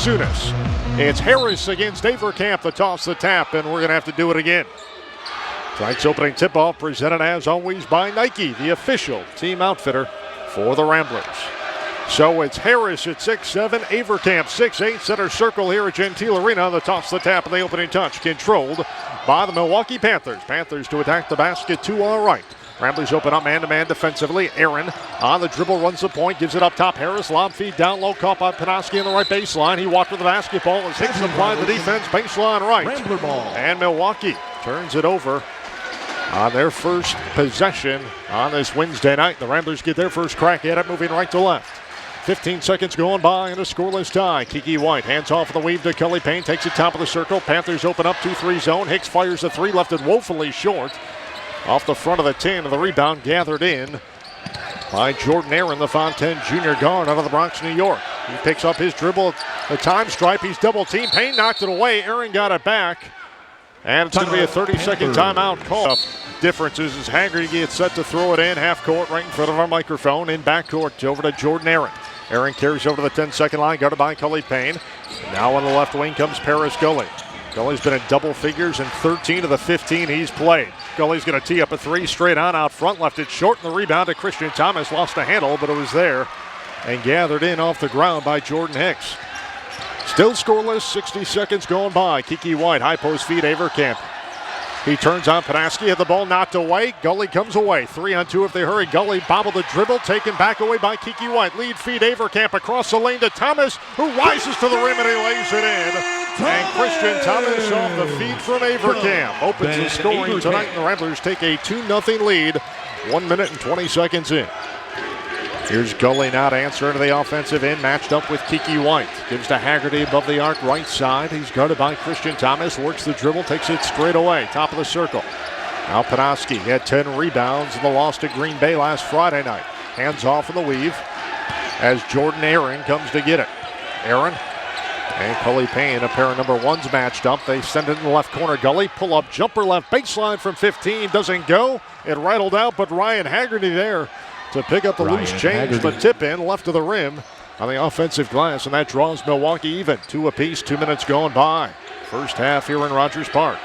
Kazunas. It's Harris against Averkamp, the toss, the tap, and we're going to have to do it again. Tonight's opening tip-off presented as always by Nike, the official team outfitter for the Ramblers. So it's Harris at 6'7", Averkamp 6'8", center circle here at Gentile Arena. The toss, the tap, and the opening touch controlled by the Milwaukee Panthers. Panthers to attack the basket, 2 on right. Ramblers open up man-to-man defensively. Aaron on the dribble, runs the point, gives it up top. Harris, lob feed down low, caught by Panoski on the right baseline. He walked with the basketball as Hicks applied the defense, baseline right. Rambler ball. And Milwaukee turns it over on their first possession on this Wednesday night. The Ramblers get their first crack at it, moving right to left. 15 seconds going by in a scoreless tie. Kiki White hands off the weave to Cully Payne, takes it top of the circle. Panthers open up 2-3 zone. Hicks fires a 3, left it woefully short. Off the front of the 10, and the rebound gathered in by Jordan Aaron, the Fontaine Jr. guard out of the Bronx, New York. He picks up his dribble, the time stripe. He's double teamed. Payne knocked it away. Aaron got it back. And it's going to be a 30-second timeout call. Differences as Haggerty gets set to throw it in half court right in front of our microphone. In backcourt over to Jordan Aaron. Aaron carries over to the 10-second line, guarded by Cully Payne. Now on the left wing comes Paris Gully. Gully's been in double figures in 13 of the 15 he's played. Gully's going to tee up a 3 straight on out front, left it short, and the rebound to Christian Thomas. Lost the handle, but it was there and gathered in off the ground by Jordan Hicks. Still scoreless, 60 seconds going by. Kiki White, high post feed, Averkamp. He turns on Panoski, had the ball knocked away. Gully comes away. 3-on-2 if they hurry. Gully bobbled the dribble, taken back away by Kiki White. Lead feed Averkamp across the lane to Thomas, who rises to the rim and he lays it in. And Christian Thomas off the feed from Averkamp opens the scoring tonight, and the Ramblers take a 2-0 lead. 1 minute and 20 seconds in. Here's Gully now to answer to the offensive end, matched up with Kiki White. Gives to Haggerty above the arc, right side. He's guarded by Christian Thomas, works the dribble, takes it straight away, top of the circle. Now Panoski had 10 rebounds in the loss to Green Bay last Friday night. Hands off in the weave as Jordan Aaron comes to get it. Aaron and Cully Payne, a pair of number ones matched up. They send it in the left corner. Gully, pull up jumper left baseline from 15, doesn't go. It rattled out, but Ryan Haggerty there to pick up the loose change, but tip in left of the rim on the offensive glass, and that draws Milwaukee even. 2 apiece, 2 minutes going by. First half here in Rogers Park.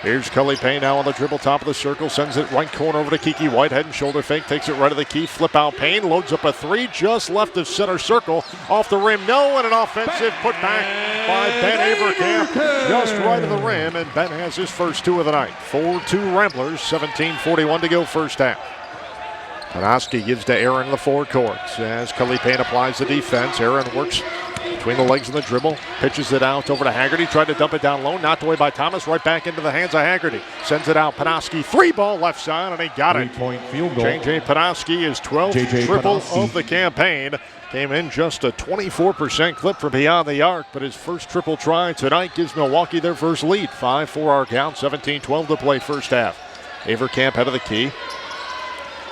Here's Cully Payne now on the dribble, top of the circle, sends it right corner over to Kiki White, head and shoulder fake, takes it right of the key, flip out Payne, loads up a 3, just left of center circle, off the rim, no, and an offensive putback by Ben Averkamp, just right of the rim, and Ben has his first 2 of the night. 4-2 Ramblers, 17:41 to go first half. Panoski gives to Aaron in the forecourt as Cully Payne applies the defense. Aaron works between the legs and the dribble, pitches it out over to Haggerty, tried to dump it down low, knocked away by Thomas, right back into the hands of Haggerty. Sends it out, Panoski, 3-ball left side, and he got it. 3-point field goal. J.J. Panoski is 12th triple of the campaign. Came in just a 24% clip from beyond the arc, but his first triple try tonight gives Milwaukee their first lead. 5-4 our count, 17-12 to play first half. Averkamp head of the key.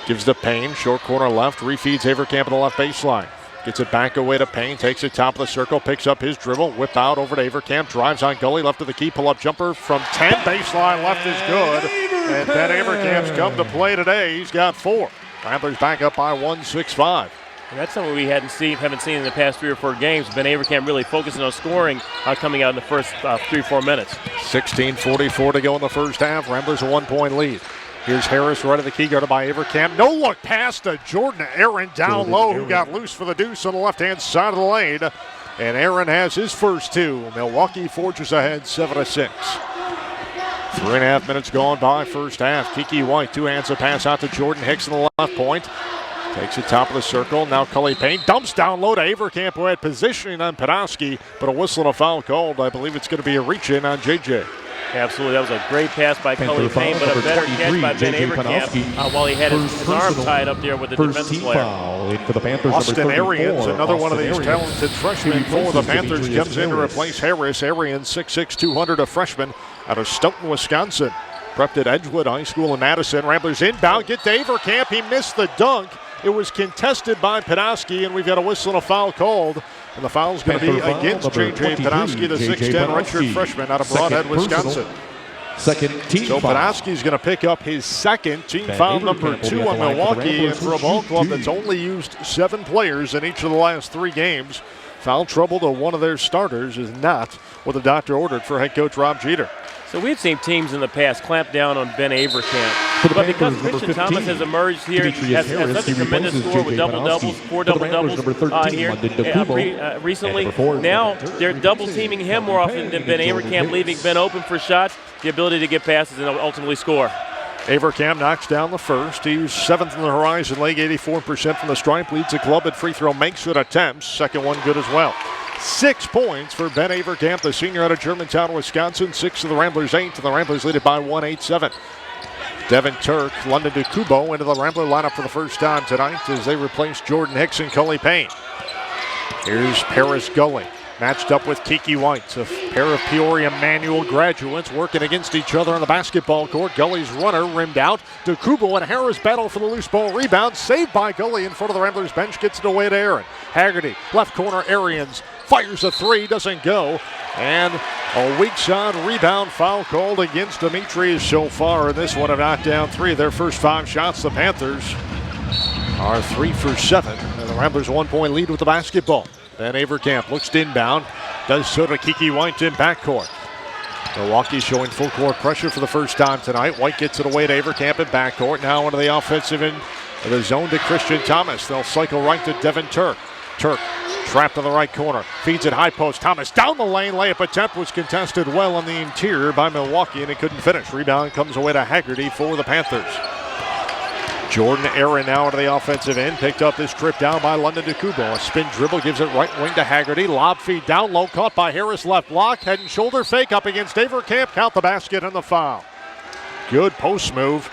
Gives to Payne, short corner left, refeeds Averkamp at the left baseline. Gets it back away to Payne, takes it top of the circle, picks up his dribble, whip out over to Averkamp, drives on Gully, left of the key, pull-up jumper from 10, baseline left is good. And Ben Averkamp's come to play today. He's got 4. Ramblers back up by 1, 6-5. And that's something we haven't seen in the past 3 or 4 games. Ben Averkamp really focusing on scoring coming out in the first 3-4 minutes. 16:44 to go in the first half. Ramblers a 1-point lead. Here's Harris right of the key, guarded by Averkamp. No look pass to Jordan Aaron down low, who got loose for the deuce on the left-hand side of the lane. And Aaron has his first 2. Milwaukee forges ahead 7-6. 3.5 minutes gone by first half. Kiki White, 2 hands a pass out to Jordan Hicks in the left point. Takes it top of the circle. Now Cully Payne dumps down low to Averkamp, who had positioning on Panoski, but a whistle and a foul called. I believe it's going to be a reach-in on JJ. Absolutely, that was a great pass by Cully Payne, but a better catch by Ben Averkamp while he had his arm tied up there with the defensive player. For the Panthers, Austin Arians, another one of these talented freshmen for the Panthers, comes in to replace Harris. Arians, 6'6", 200, a freshman out of Stoughton, Wisconsin. Prepped at Edgewood High School in Madison. Ramblers inbound, get to Averkamp. He missed the dunk. It was contested by Panoski, and we've got a whistle and a foul called. And the foul's going to be against J.J. Panoski, the 6'10" redshirt freshman out of Broadhead, Wisconsin. Second team so foul. Panoski's going to pick up his second team foul, number 2 on Milwaukee, and for a ball club that's only used 7 players in each of the last 3 games. Foul trouble to one of their starters is not what the doctor ordered for head coach Rob Jeter. So we've seen teams in the past clamp down on Ben Averkamp. But because Christian Thomas has emerged here as such a tremendous scorer with double-doubles, 4 double-doubles here recently, now they're double-teaming him more often than Ben Averkamp, leaving Ben open for shots, the ability to get passes and ultimately score. Averkamp knocks down the first. He was 7th in the Horizon League, 84% from the stripe, leads the club at free throw makes it attempts. Second one good as well. 6 points for Ben Averkamp, the senior out of Germantown, Wisconsin. 6 to the Ramblers, 8 to the Ramblers, lead it by 1, 8-7. Devin Turk, London DeCubo into the Rambler lineup for the first time tonight as they replace Jordan Hicks and Cully Payne. Here's Paris Gully, matched up with Kiki White, a pair of Peoria Manual graduates working against each other on the basketball court. Gully's runner rimmed out. DeCubo and Harris battle for the loose ball rebound. Saved by Gully in front of the Ramblers bench. Gets it away to Aaron. Haggerty, left corner, Arians fires a 3, doesn't go. And a weak side rebound foul called against Demetrius so far in this one. Have knocked down 3 of their first 5 shots. The Panthers are 3 for 7. And the Ramblers a 1-point lead with the basketball. Ben Averkamp looks to inbound. Does so to Kiki White in backcourt. Milwaukee showing full court pressure for the first time tonight. White gets it away to Averkamp in backcourt. Now into the offensive end of the zone to Christian Thomas. They'll cycle right to Devin Turk. Turk trapped in the right corner. Feeds it high post. Thomas down the lane. Layup attempt was contested well on the interior by Milwaukee, and it couldn't finish. Rebound comes away to Haggerty for the Panthers. Jordan Aaron now into the offensive end. Picked up this trip down by London DeCubo. A spin dribble gives it right wing to Haggerty. Lob feed down low. Caught by Harris. Left block. Head and shoulder fake up against Averkamp. Count the basket and the foul. Good post move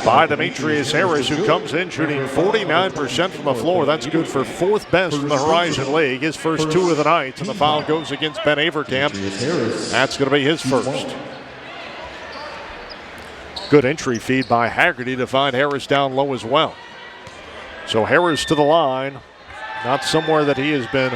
by Demetrius Harris, who comes in shooting 49% from the floor. That's good for 4th best in the Horizon League. His first 2 of the night. And the foul goes against Ben Averkamp. That's going to be his first. Good entry feed by Haggerty to find Harris down low as well. So Harris to the line. Not somewhere that he has been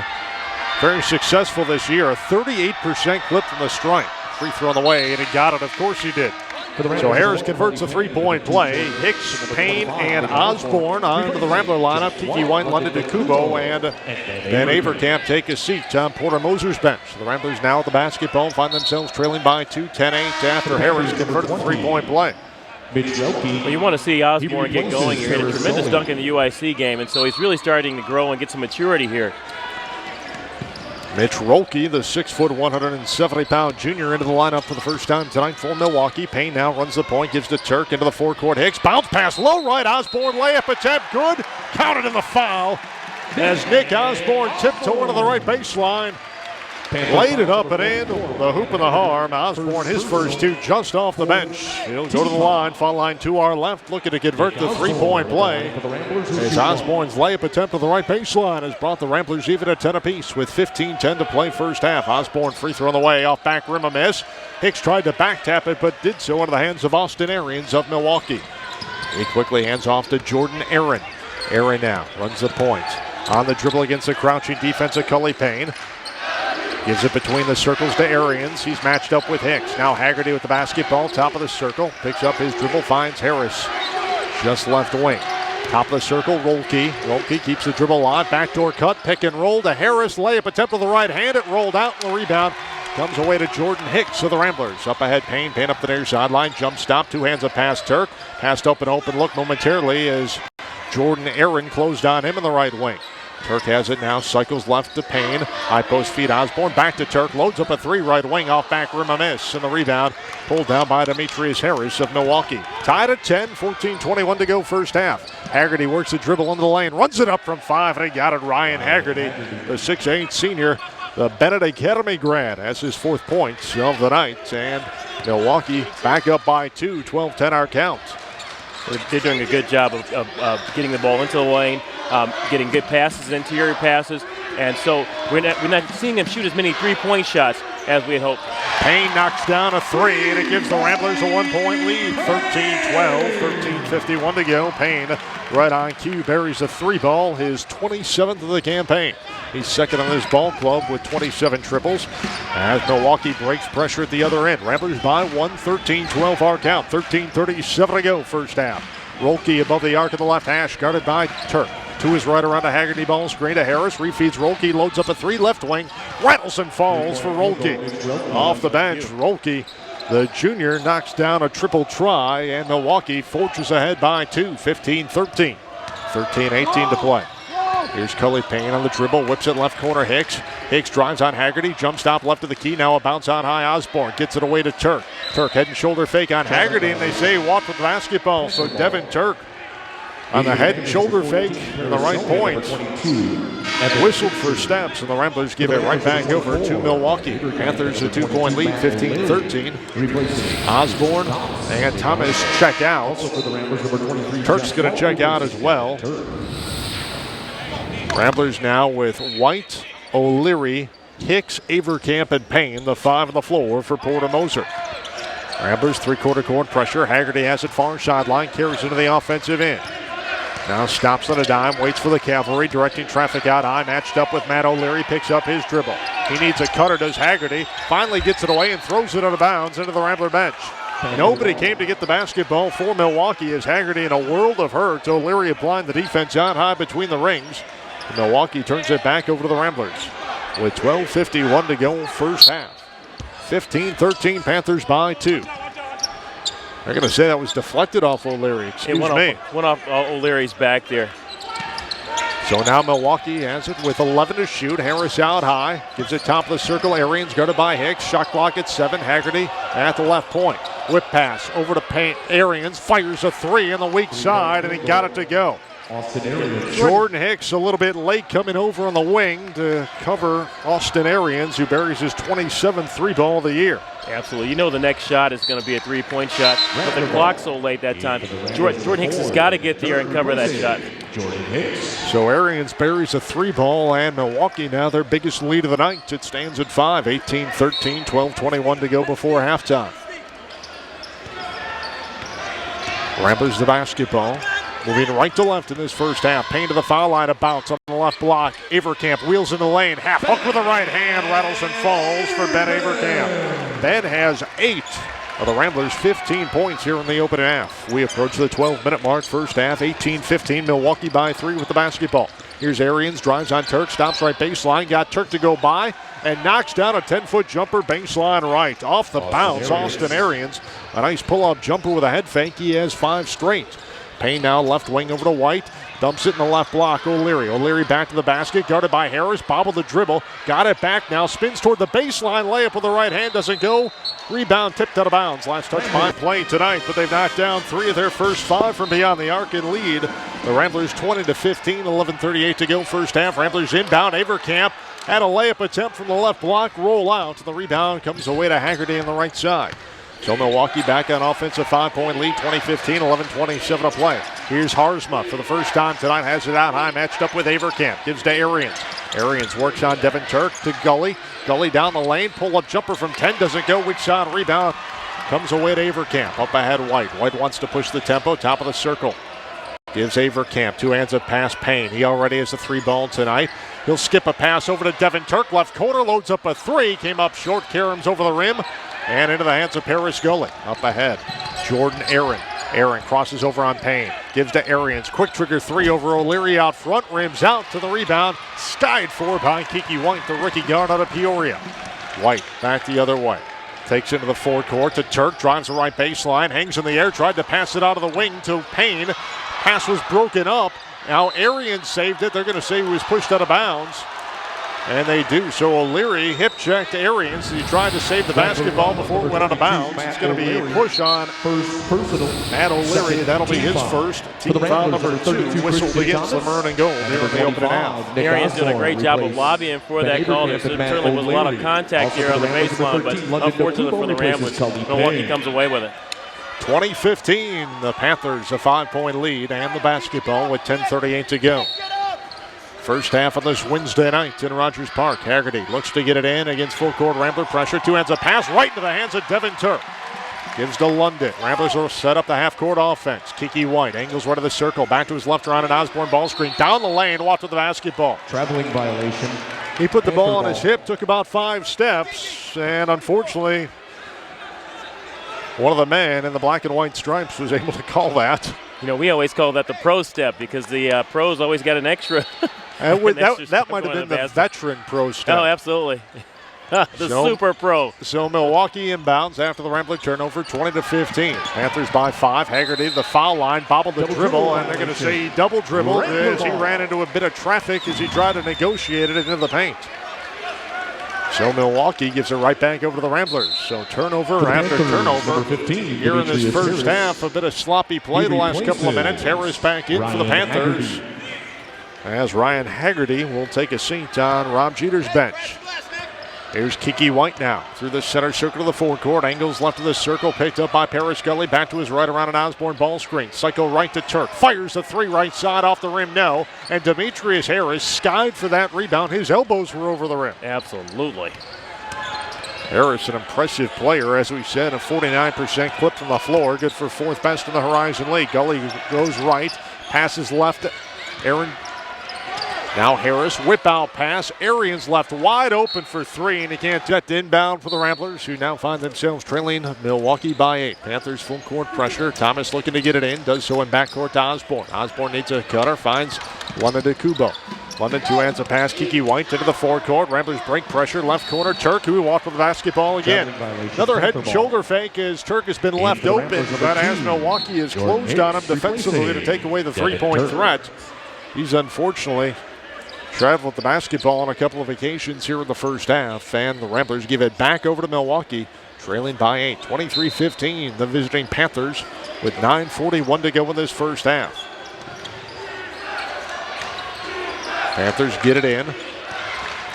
very successful this year. A 38% clip from the stripe. Free throw on the way, and he got it. Of course he did. So Harris converts a 3-point play. Hicks, Payne, and Osborne onto the Rambler lineup. Kiki White, London DeCubo, and Ben Averkamp take a seat on Porter Moser's bench. The Ramblers now at the basketball find themselves trailing by 2, 10-8 after Harris converted a 3-point play. Well, you want to see Osborne get going. He had a tremendous dunk in the UIC game, and so he's really starting to grow and get some maturity here. Mitch Rolke, the 6', 170-pound junior, into the lineup for the first time tonight for Milwaukee. Payne now runs the point, gives to Turk into the forecourt. Hicks, bounce pass, low right, Osborne, layup attempt, good. Counted in the foul as Nick Osborne tiptoed into the right baseline. Laid it up and in, the hoop and the harm. Osborne, his first 2 just off the bench. He'll go to the line, foul line to our left, looking to convert the 3-point play. As Osborne's layup attempt to the right baseline has brought the Ramblers even at 10 apiece with 15-10 to play first half. Osborne free throw on the way, off back rim a miss. Hicks tried to back tap it, but did so into the hands of Austin Arians of Milwaukee. He quickly hands off to Jordan Aaron. Aaron now runs the point. On the dribble against the crouching defense of Cully Payne. Gives it between the circles to Arians. He's matched up with Hicks. Now Haggerty with the basketball, top of the circle. Picks up his dribble, finds Harris. Just left wing. Top of the circle, Rolke. Rolke keeps the dribble on. Backdoor cut, pick and roll to Harris. Layup attempt to the right hand. It rolled out, and the rebound comes away to Jordan Hicks of the Ramblers. Up ahead, Payne. Payne up the near sideline. Jump stop, 2 hands up past Turk. Passed up an open look momentarily as Jordan Aaron closed on him in the right wing. Turk has it now, cycles left to Payne. High post feed Osborne, back to Turk, loads up a 3 right wing, off back rim a miss. And the rebound pulled down by Demetrius Harris of Milwaukee. Tied at 10, 14-21 to go first half. Haggerty works the dribble into the lane, runs it up from 5, and he got it. Ryan Haggerty, the 6'8 senior, the Bennett Academy grad, has his 4th points of the night. And Milwaukee back up by 2, 12-10 our count. They're doing a good job of getting the ball into the lane, getting good passes, interior passes, and so we're not seeing them shoot as many 3-point shots as we had hoped. Payne knocks down a 3, and it gives the Ramblers a 1-point lead. 13-12, 13:51 to go. Payne right on cue, buries a 3 ball, his 27th of the campaign. He's second on this ball club with 27 triples as Milwaukee breaks pressure at the other end. Ramblers by 1, 13-12 our count. 13:37 to go first half. Rolke above the arc of the left hash, guarded by Turk. To his right around a Haggerty ball screen to Harris. Refeeds Rolke, loads up a three left wing. Rattles and falls for Rolke. Off the bench, Rolke, the junior, knocks down a triple try, and Milwaukee forges ahead by 2, 15-13. 13-18 to play. Here's Cully Payne on the dribble, whips it left corner, Hicks. Hicks drives on Haggerty, jump stop left of the key, now a bounce on high, Osborne gets it away to Turk. Turk head and shoulder fake on Haggerty, and they say walk with the basketball, so Devin Turk on the head and shoulder fake and the right point. Whistled for steps, and the Ramblers give it right back over to Milwaukee. Panthers a 2-point lead, 15-13. Osborne and Thomas check out. Turk's going to check out as well. Ramblers now with White, O'Leary, Hicks, Averkamp, and Payne, the 5 on the floor for Porter Moser. Ramblers three-quarter court pressure. Haggerty has it far sideline, carries into the offensive end. Now stops on a dime, waits for the cavalry, directing traffic out high, matched up with Matt O'Leary, picks up his dribble. He needs a cutter, does Haggerty, finally gets it away and throws it out of bounds into the Rambler bench. Nobody came to get the basketball for Milwaukee as Haggerty in a world of hurt. O'Leary applying the defense out high between the rings. Milwaukee turns it back over to the Ramblers with 12:51 to go first half. 15-13, Panthers by 2. They're going to say that was deflected off O'Leary. Excuse me. Went off O'Leary's back there. So now Milwaukee has it with 11 to shoot. Harris out high. Gives it top of the circle. Arians guarded by Hicks. Shot clock at 7. Haggerty at the left point. Whip pass over to Payne. Arians fires a three on the weak side, and he got it to go. Jordan Hicks a little bit late coming over on the wing to cover Austin Arians, who buries his 27th three-ball of the year. Absolutely. You know the next shot is going to be a three-point shot, but the clock's so late that time. Jordan Hicks has got to get there and cover that shot. Jordan Hicks. So Arians buries a three-ball, and Milwaukee now their biggest lead of the night. It stands at 5, 18-13, 12:21 to go before halftime. Ramblers the basketball. Moving right to left in this first half. Payne to the foul line, a bounce on the left block. Averkamp wheels in the lane. Half hook with the right hand. Rattles and falls for Ben Averkamp. Ben has 8 of the Ramblers' 15 points here in the opening half. We approach the 12-minute mark. First half, 18-15. Milwaukee by 3 with the basketball. Here's Arians, drives on Turk, stops right baseline. Got Turk to go by and knocks down a 10-foot jumper baseline right. Off the bounce, Austin Arians. A nice pull-up jumper with a head fake. He has 5 straight. Payne now left wing over to White. Dumps it in the left block. O'Leary back to the basket. Guarded by Harris. Bobbled the dribble. Got it back now. Spins toward the baseline. Layup with the right hand. Doesn't go. Rebound tipped out of bounds. Last touch by play tonight, but they've knocked down 3 of their first 5 from beyond the arc and lead. The Ramblers 20-15. 11:38 to go first half. Ramblers inbound. Averkamp had a layup attempt from the left block. Roll out. The rebound comes away to Haggerty on the right side. So Milwaukee back on offensive 5-point lead, 20-15, 11:27 to play. Here's Harzma for the first time tonight, has it out high, matched up with Averkamp, gives to Arians. Arians works on Devin Turk to Gully. Gully down the lane, pull-up jumper from 10, doesn't go, weak shot, rebound. Comes away to Averkamp, up ahead White. White wants to push the tempo, top of the circle. Gives Averkamp 2 hands of pass. Payne. He already has a 3-ball tonight. He'll skip a pass over to Devin Turk, left corner, loads up a 3, came up short, Karam's over the rim. And into the hands of Paris Gully. Up ahead, Jordan Aaron. Aaron crosses over on Payne. Gives to Arians. Quick trigger 3 over O'Leary out front. Rims out to the rebound. Skied for by Kiki White, the rookie guard out of Peoria. White back the other way. Takes into the forecourt to Turk. Drives the right baseline. Hangs in the air. Tried to pass it out of the wing to Payne. Pass was broken up. Now Arians saved it. They're going to say he was pushed out of bounds. And they do. So O'Leary hip checked Arians. He tried to save the basketball before it went out of bounds. It's going to be a push on Matt O'Leary. That'll be his first. Team foul number 2 whistled against the maroon and gold here in the opening half. Arians doing a great job of lobbying for that call. There certainly was a lot of contact here on the baseline, but unfortunately for the Ramblers, Milwaukee comes away with it. 20-15, the Panthers a 5-point lead and the basketball with 10:38 to go. First half of this Wednesday night in Rogers Park. Haggerty looks to get it in against full court Rambler pressure. 2 hands of pass right into the hands of Devin Turk. Gives to London. Ramblers will set up the half-court offense. Kiki White angles right of the circle. Back to his left around an Osborne ball screen. Down the lane, walked with the basketball. Traveling violation. He put the ball on his hip, took about 5 steps, and unfortunately, one of the men in the black and white stripes was able to call that. You know, we always call that the pro step because the pros always got an extra. That might have been the veteran pro step. Oh, absolutely. Super pro. So Milwaukee inbounds after the Rambler turnover, 20-15. Panthers by 5. Haggerty to the foul line, bobbled the dribble, and they're going to say double dribble as he ran into a bit of traffic as he tried to negotiate it into the paint. So Milwaukee gives it right back over to the Ramblers. So turnover after turnover. 15, here in this first half, a bit of sloppy play the last couple of minutes. Harris back in for the Panthers. As Ryan Haggerty will take a seat on Rob Jeter's bench. Here's Kiki White now through the center circle to the forecourt. Angles left of the circle, picked up by Paris Gully. Back to his right around an Osborne ball screen. Cycle right to Turk. Fires the three right side off the rim, no. And Demetrius Harris skied for that rebound. His elbows were over the rim. Absolutely. Harris, an impressive player, as we said, a 49% clip from the floor. Good for 4th best in the Horizon League. Gully goes right, passes left. Aaron. Now Harris, whip out pass. Arians left wide open for 3, and he can't get inbound for the Ramblers, who now find themselves trailing Milwaukee by 8. Panthers full court pressure. Thomas looking to get it in, does so in backcourt to Osborne. Osborne needs a cutter, finds London to Kubo. London two-hands a pass, Kiki White into the forecourt. Ramblers break pressure, left corner, Turk, who walked with the basketball again. Another head and shoulder fake as Turk has been left open, but as Milwaukee has closed on him defensively to take away the three-point threat, he's unfortunately traveled the basketball on a couple of occasions here in the first half, and the Ramblers give it back over to Milwaukee, trailing by 8, 23-15, the visiting Panthers with 9:41 to go in this first half. Panthers get it in.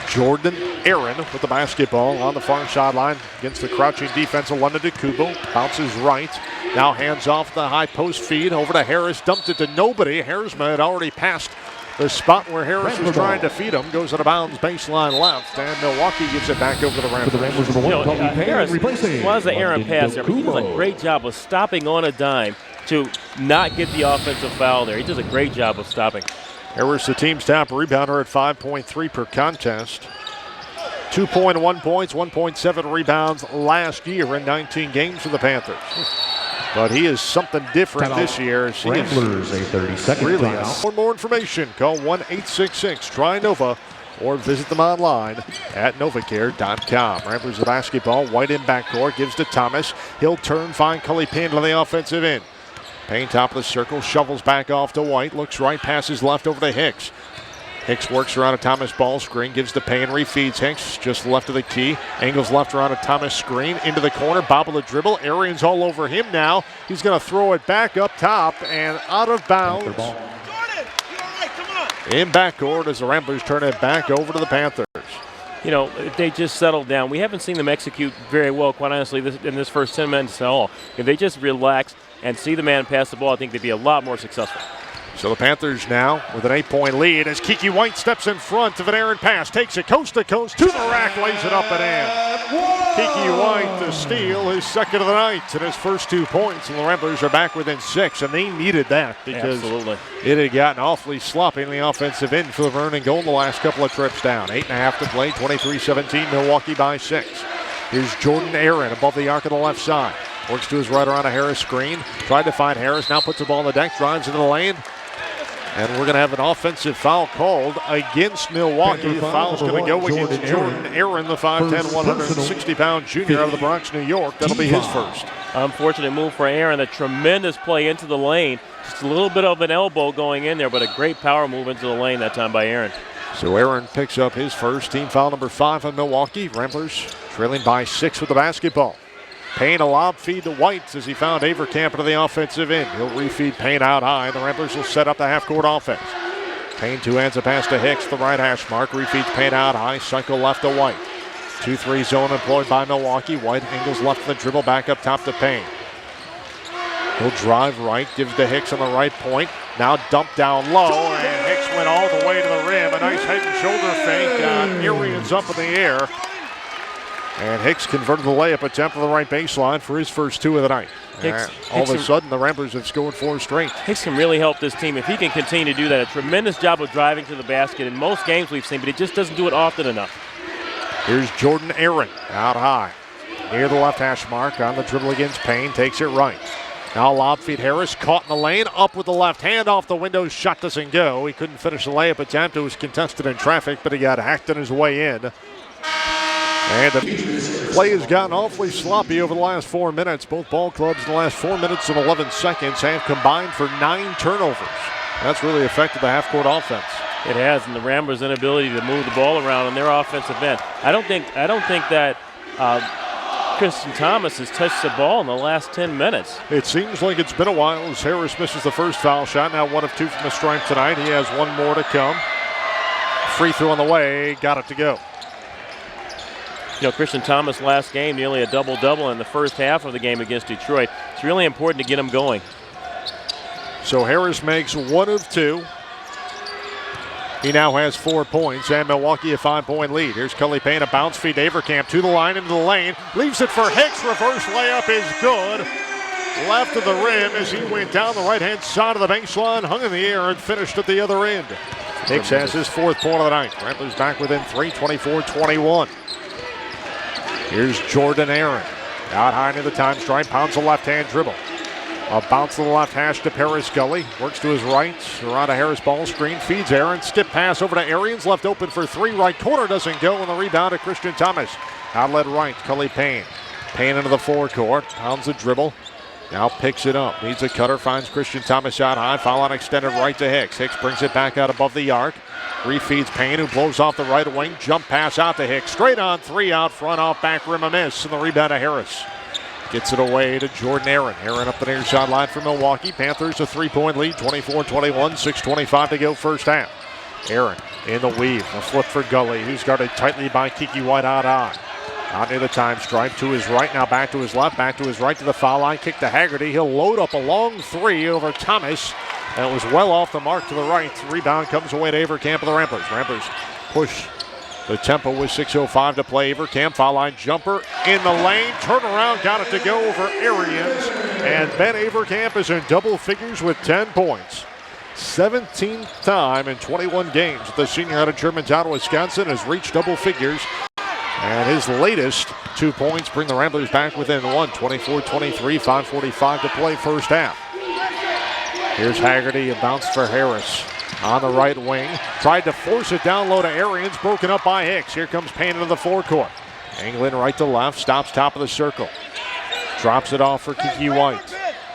Jordan Aaron with the basketball on the far sideline against the crouching defense of London to Kubo. Bounces right. Now hands off the high post feed over to Harris. Dumped it to nobody. Harrisman had already passed the spot where Harris was trying to feed him. Goes out of bounds, baseline left, and Milwaukee gives it back over to the Ramblers. Harris was the Aaron pass there, but he does a great job of stopping on a dime to not get the offensive foul there. He does a great job of stopping. Harris, the team's top rebounder at 5.3 per contest. 2.1 points, 1.7 rebounds last year in 19 games for the Panthers. But he is something different this year. Ramblers, a 30-second really timeout. For more information, call 1-866-TRY-NOVA or visit them online at novacare.com. Ramblers the basketball, White in backcourt, gives to Thomas. He'll turn, find Cully Payne on the offensive end. Payne top of the circle, shovels back off to White, looks right, passes left over to Hicks. Hicks works around a Thomas ball screen, gives to Payne, refeeds Hicks, just left of the key. Angles left around a Thomas screen, into the corner, bobble the dribble. Arians all over him now. He's going to throw it back up top and out of bounds. In backcourt as the Ramblers turn it back over to the Panthers. You know, they just settled down. We haven't seen them execute very well, quite honestly, in this first 10 minutes at all. If they just relax and see the man pass the ball, I think they'd be a lot more successful. So the Panthers now with an 8-point lead as Kiki White steps in front of an errant pass, takes it coast to coast, to the rack, lays it up and in. Kiki White to steal his second of the night and his first 2 points, and the Ramblers are back within 6, and they needed that because it had gotten awfully sloppy in the offensive end for the Vernon Gold the last couple of trips down. 8.5 to play, 23-17, Milwaukee by 6. Here's Jordan Aaron above the arc of the left side. Works to his right around a Harris screen. Tried to find Harris, now puts the ball on the deck, drives into the lane. And we're going to have an offensive foul called against Milwaukee. The foul's going to go against Jordan Aaron, the 5'10", 160-pound junior out of the Bronx, New York. That'll be his first. Unfortunate move for Aaron. A tremendous play into the lane. Just a little bit of an elbow going in there, but a great power move into the lane that time by Aaron. So Aaron picks up his first, team foul number 5 on Milwaukee. Ramblers trailing by 6 with the basketball. Payne a lob feed to White as he found Averkamp into the offensive end. He'll refeed Payne out high. The Ramblers will set up the half-court offense. Payne two-hands a pass to Hicks, the right hash mark. Refeeds Payne out high. Cycle left to White. 2-3 zone employed by Milwaukee. White angles left to the dribble, back up top to Payne. He'll drive right, gives to Hicks on the right point. Now dump down low, and Hicks went all the way to the rim. A nice head and shoulder fake. Arians up in the air. And Hicks converted the layup attempt to the right baseline for his first 2 of the night. All of a sudden, the Ramblers have scored 4 straight. Hicks can really help this team if he can continue to do that. A tremendous job of driving to the basket in most games we've seen, but he just doesn't do it often enough. Here's Jordan Aaron out high. Near the left hash mark on the dribble against Payne, takes it right. Now lob feed Harris, caught in the lane, up with the left hand off the window, shot doesn't go. He couldn't finish the layup attempt. It was contested in traffic, but he got hacked on his way in. And the play has gotten awfully sloppy over the last 4 minutes. Both ball clubs in the last 4 minutes and 11 seconds have combined for 9 turnovers. That's really affected the half-court offense. It has, and the Ramblers' inability to move the ball around on their offensive end. I don't think that Christian Thomas has touched the ball in the last 10 minutes. It seems like it's been a while as Harris misses the first foul shot. Now 1 of 2 from the stripe tonight. He has 1 more to come. Free throw on the way, got it to go. You know, Christian Thomas last game nearly a double-double in the first half of the game against Detroit. It's really important to get him going. So Harris makes 1 of 2. He now has 4 points, and Milwaukee a 5-point lead. Here's Cully Payne, a bounce feed to Averkamp to the line, into the lane. Leaves it for Hicks. Reverse layup is good. Left of the rim as he went down the right-hand side of the baseline, hung in the air, and finished at the other end. Hicks has his 4th point of the night. Ramblers back within 3, 24-21. Here's Jordan Aaron. Out high into the time stripe, pounds the left-hand dribble. A bounce to the left hash to Paris Gully. Works to his right, around a Harris ball screen. Feeds Aaron. Skip pass over to Arians. Left open for 3. Right corner doesn't go. And the rebound to Christian Thomas. Outlet right, Cully Payne. Payne into the forecourt. Pounds the dribble. Now picks it up. Needs a cutter. Finds Christian Thomas out high. Foul on extended right to Hicks. Hicks brings it back out above the arc. Refeeds Payne, who blows off the right wing. Jump pass out to Hicks. Straight on 3 out front, off back rim, a miss. And the rebound to Harris. Gets it away to Jordan Aaron. Aaron up the near sideline for Milwaukee. Panthers a 3-point lead, 24-21, 6:25 to go first half. Aaron in the weave. A flip for Gully, who's guarded tightly by Kiki White out high. Out near the time stripe to his right, now back to his left, back to his right to the foul line. Kick to Haggerty. He'll load up a long 3 over Thomas. And it was well off the mark to the right. Rebound comes away to Averkamp of the Ramblers. Ramblers push the tempo with 6:05 to play. Averkamp, foul line jumper in the lane. Turnaround, got it to go over Arians. And Ben Averkamp is in double figures with 10 points. 17th time in 21 games that the senior out of Germantown, Wisconsin has reached double figures. And his latest 2 points bring the Ramblers back within 1. 24-23, 5:45 to play first half. Here's Haggerty, a bounce for Harris. On the right wing, tried to force it down low to Arians, broken up by Hicks. Here comes Payne into the forecourt. Angling right to left, stops top of the circle. Drops it off for Kiki White.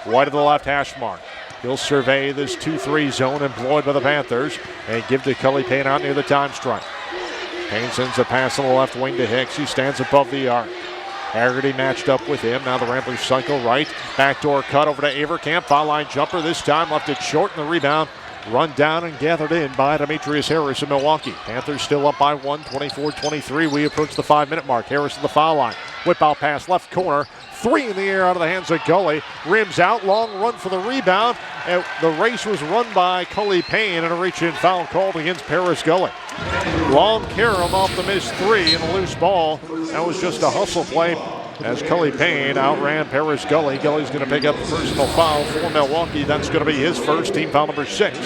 White of the left hash mark. He'll survey this 2-3 zone employed by the Panthers and give to Cully Payne out near the time stripe. Payne sends a pass on the left wing to Hicks. He stands above the arc. Haggerty matched up with him. Now the Ramblers cycle right. Backdoor cut over to Averkamp. Foul line jumper this time left it short, and the rebound run down and gathered in by Demetrius Harris of Milwaukee. Panthers still up by 1, 24-23. We approach the 5-minute mark. Harris to the foul line. Whip out pass left corner. 3 in the air out of the hands of Gully. Rims out, long run for the rebound. And the race was run by Cully Payne, and a reach-in foul called against Paris Gully. Long carom off the missed 3 and a loose ball. That was just a hustle play as Cully Payne outran Paris Gully. Gully's going to pick up the personal foul for Milwaukee. That's going to be his first, team foul number 6.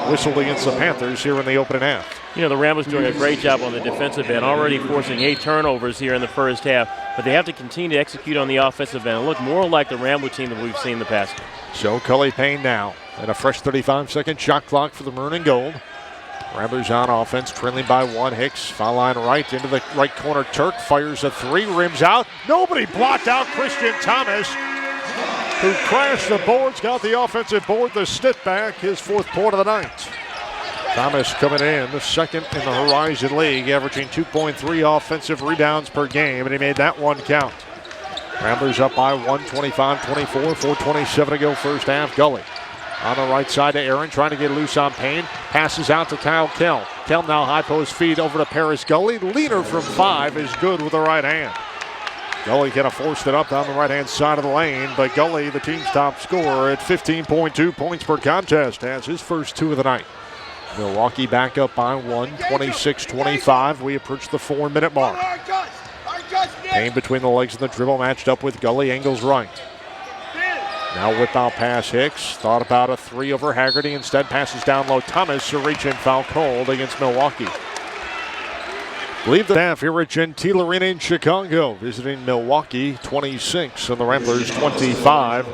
Whistled against the Panthers here in the opening half. You know, the Ramblers doing a great job on the defensive end, already forcing 8 turnovers here in the first half, but they have to continue to execute on the offensive end and look more like the Rambler team that we've seen in the past. So Cully Payne now, and a fresh 35-second shot clock for the maroon and gold. Ramblers on offense, trailing by 1. Hicks, foul line right, into the right corner. Turk fires a 3, rims out. Nobody blocked out Christian Thomas, who crashed the boards, got the offensive board, the step back, his 4th point of the night. Thomas coming in, the second in the Horizon League, averaging 2.3 offensive rebounds per game, and he made that one count. Ramblers up by 1, 25-24, 4:27 to go first half. Gully on the right side to Aaron, trying to get loose on Payne. Passes out to Kyle Kell. Kell now high post feed over to Paris Gully. Leaner from 5 is good with the right hand. Gully kind of forced it up down the right-hand side of the lane, but Gully, the team's top scorer at 15.2 points per contest, has his first 2 of the night. Milwaukee back up by 1, 26-25. We approach the 4-minute mark. Payne between the legs and the dribble, matched up with Gully, angles right. Now whip out pass Hicks. Thought about a 3 over Haggerty. Instead passes down low. Thomas, a reach-in foul called against Milwaukee. Leave the half here at Gentile Arena in Chicago. Visiting Milwaukee, 26, and the Ramblers 25.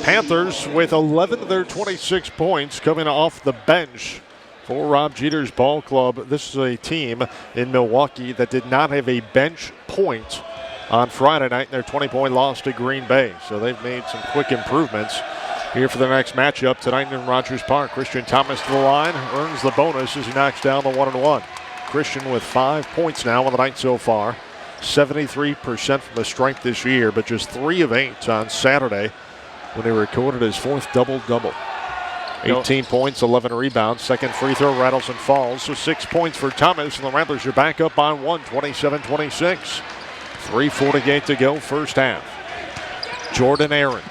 Panthers with 11 of their 26 points coming off the bench for Rob Jeter's ball club. This is a team in Milwaukee that did not have a bench point on Friday night in their 20-point loss to Green Bay. So they've made some quick improvements here for the next matchup tonight in Rogers Park. Christian Thomas to the line, earns the bonus as he knocks down the 1-and-1. Christian with 5 points now on the night so far. 73% from the stripe this year, but just 3 of 8 on Saturday when he recorded his 4th double-double. 18 points, 11 rebounds. Second free throw rattles and falls. So 6 points for Thomas, and the Ramblers are back up by 1, 27-26. 3:48 to go, first half. Jordan Aaron